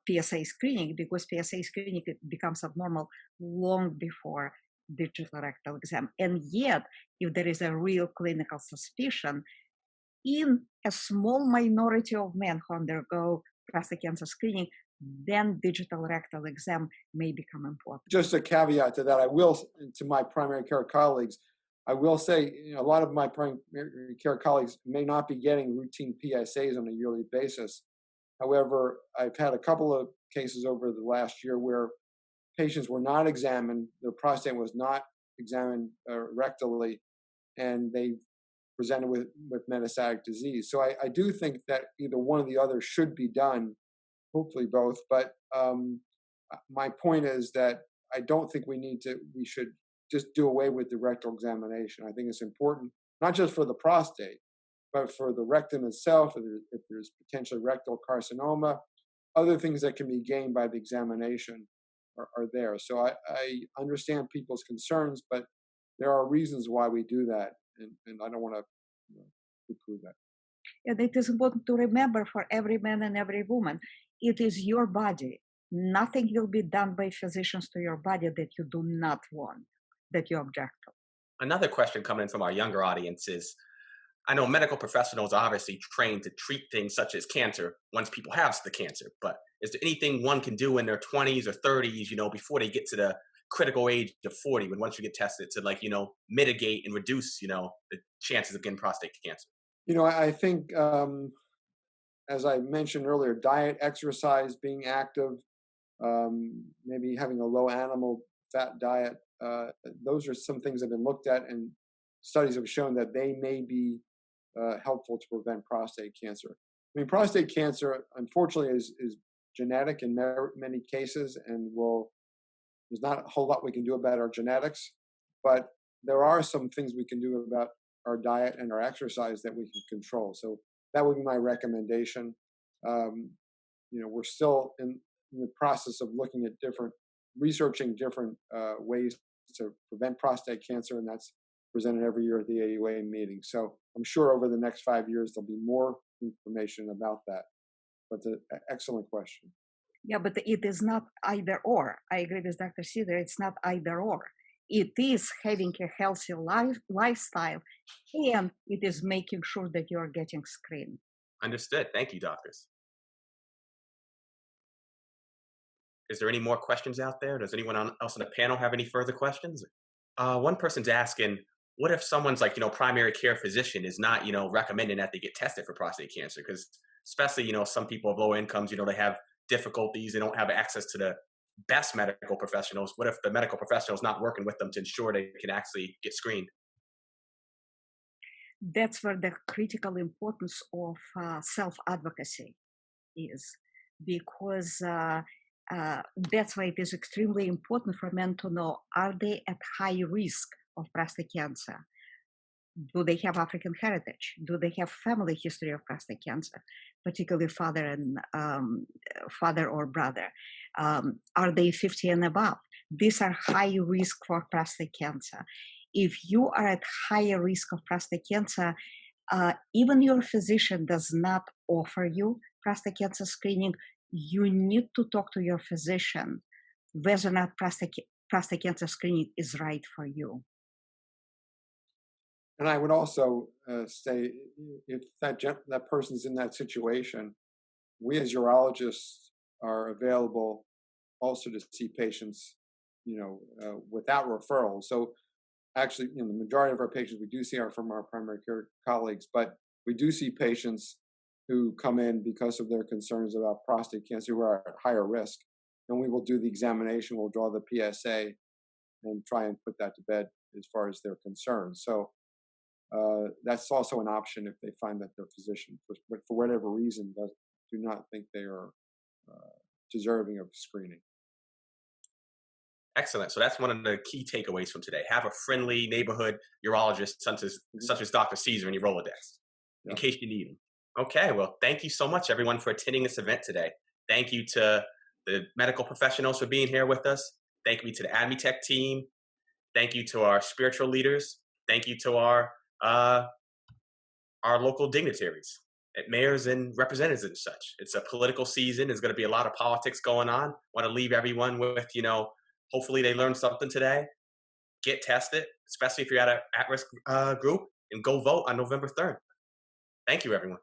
PSA screening, because PSA screening becomes abnormal long before digital rectal exam. And yet, if there is a real clinical suspicion, in a small minority of men who undergo prostate cancer screening, then digital rectal exam may become important. Just a caveat to that, I will, to my primary care colleagues, I will say a lot of my primary care colleagues may not be getting routine PSAs on a yearly basis. However, I've had a couple of cases over the last year where patients were not examined, their prostate was not examined rectally, and they presented with metastatic disease. So I do think that either one or the other should be done, hopefully both. But my point is that I don't think we should just do away with the rectal examination. I think it's important, not just for the prostate, but for the rectum itself, if there's potentially rectal carcinoma, other things that can be gained by the examination are there. So I understand people's concerns, but there are reasons why we do that, and I don't want to poo-poo that. And it is important to remember for every man and every woman, it is your body. Nothing will be done by physicians to your body that you do not want, that you object to. Another question coming in from our younger audience is, I know medical professionals are obviously trained to treat things such as cancer once people have the cancer, but is there anything one can do in their 20s or 30s, before they get to the critical age of 40, when once you get tested, to mitigate and reduce, the chances of getting prostate cancer? I think, as I mentioned earlier, diet, exercise, being active, maybe having a low animal fat diet, those are some things that have been looked at, and studies have shown that they may be helpful to prevent prostate cancer. I mean, prostate cancer, unfortunately, is genetic in many cases, and there's not a whole lot we can do about our genetics, but there are some things we can do about our diet and our exercise that we can control. So that would be my recommendation. We're still in the process of looking at researching different ways to prevent prostate cancer, and that's presented every year at the AUA meeting. So I'm sure over the next 5 years, there'll be more information about that. But it's an excellent question. Yeah, but it is not either or. I agree with Dr. Cedar. It's not either or. it is having a healthy lifestyle, and it is making sure that you are getting screened. Understood. Thank you, doctors. Is there any more questions out there? Does anyone else on the panel have any further questions? One person's asking, what if someone's like, primary care physician is not, recommending that they get tested for prostate cancer? Because especially, some people of low incomes, they have difficulties. They don't have access to the best medical professionals. What if the medical professional is not working with them to ensure they can actually get screened? That's where the critical importance of self-advocacy is, because that's why it is extremely important for men to know, are they at high risk of prostate cancer? Do they have African heritage? Do they have family history of prostate cancer, particularly father or brother? Are they 50 and above? These are high risk for prostate cancer. If you are at higher risk of prostate cancer, even your physician does not offer you prostate cancer screening, you need to talk to your physician whether or not prostate cancer screening is right for you. And I would also say, if that person's in that situation, we as urologists are available also to see patients, without referral. So actually, the majority of our patients we do see are from our primary care colleagues, but we do see patients who come in because of their concerns about prostate cancer who are at higher risk. And we will do the examination, we'll draw the PSA and try and put that to bed as far as they're concerned. So that's also an option if they find that their physician, for whatever reason, do not think they are deserving of screening. Excellent. So that's one of the key takeaways from today. Have a friendly neighborhood urologist such as Dr. Caesar in your Rolodex, in case you need him. Okay, well, thank you so much, everyone, for attending this event today. Thank you to the medical professionals for being here with us. Thank you to the AdMeTech team. Thank you to our spiritual leaders. Thank you to our local dignitaries, mayors and representatives and such. It's a political season. There's going to be a lot of politics going on. Want to leave everyone with, hopefully they learned something today. Get tested, especially if you're at an at-risk group, and go vote on November 3rd. Thank you, everyone.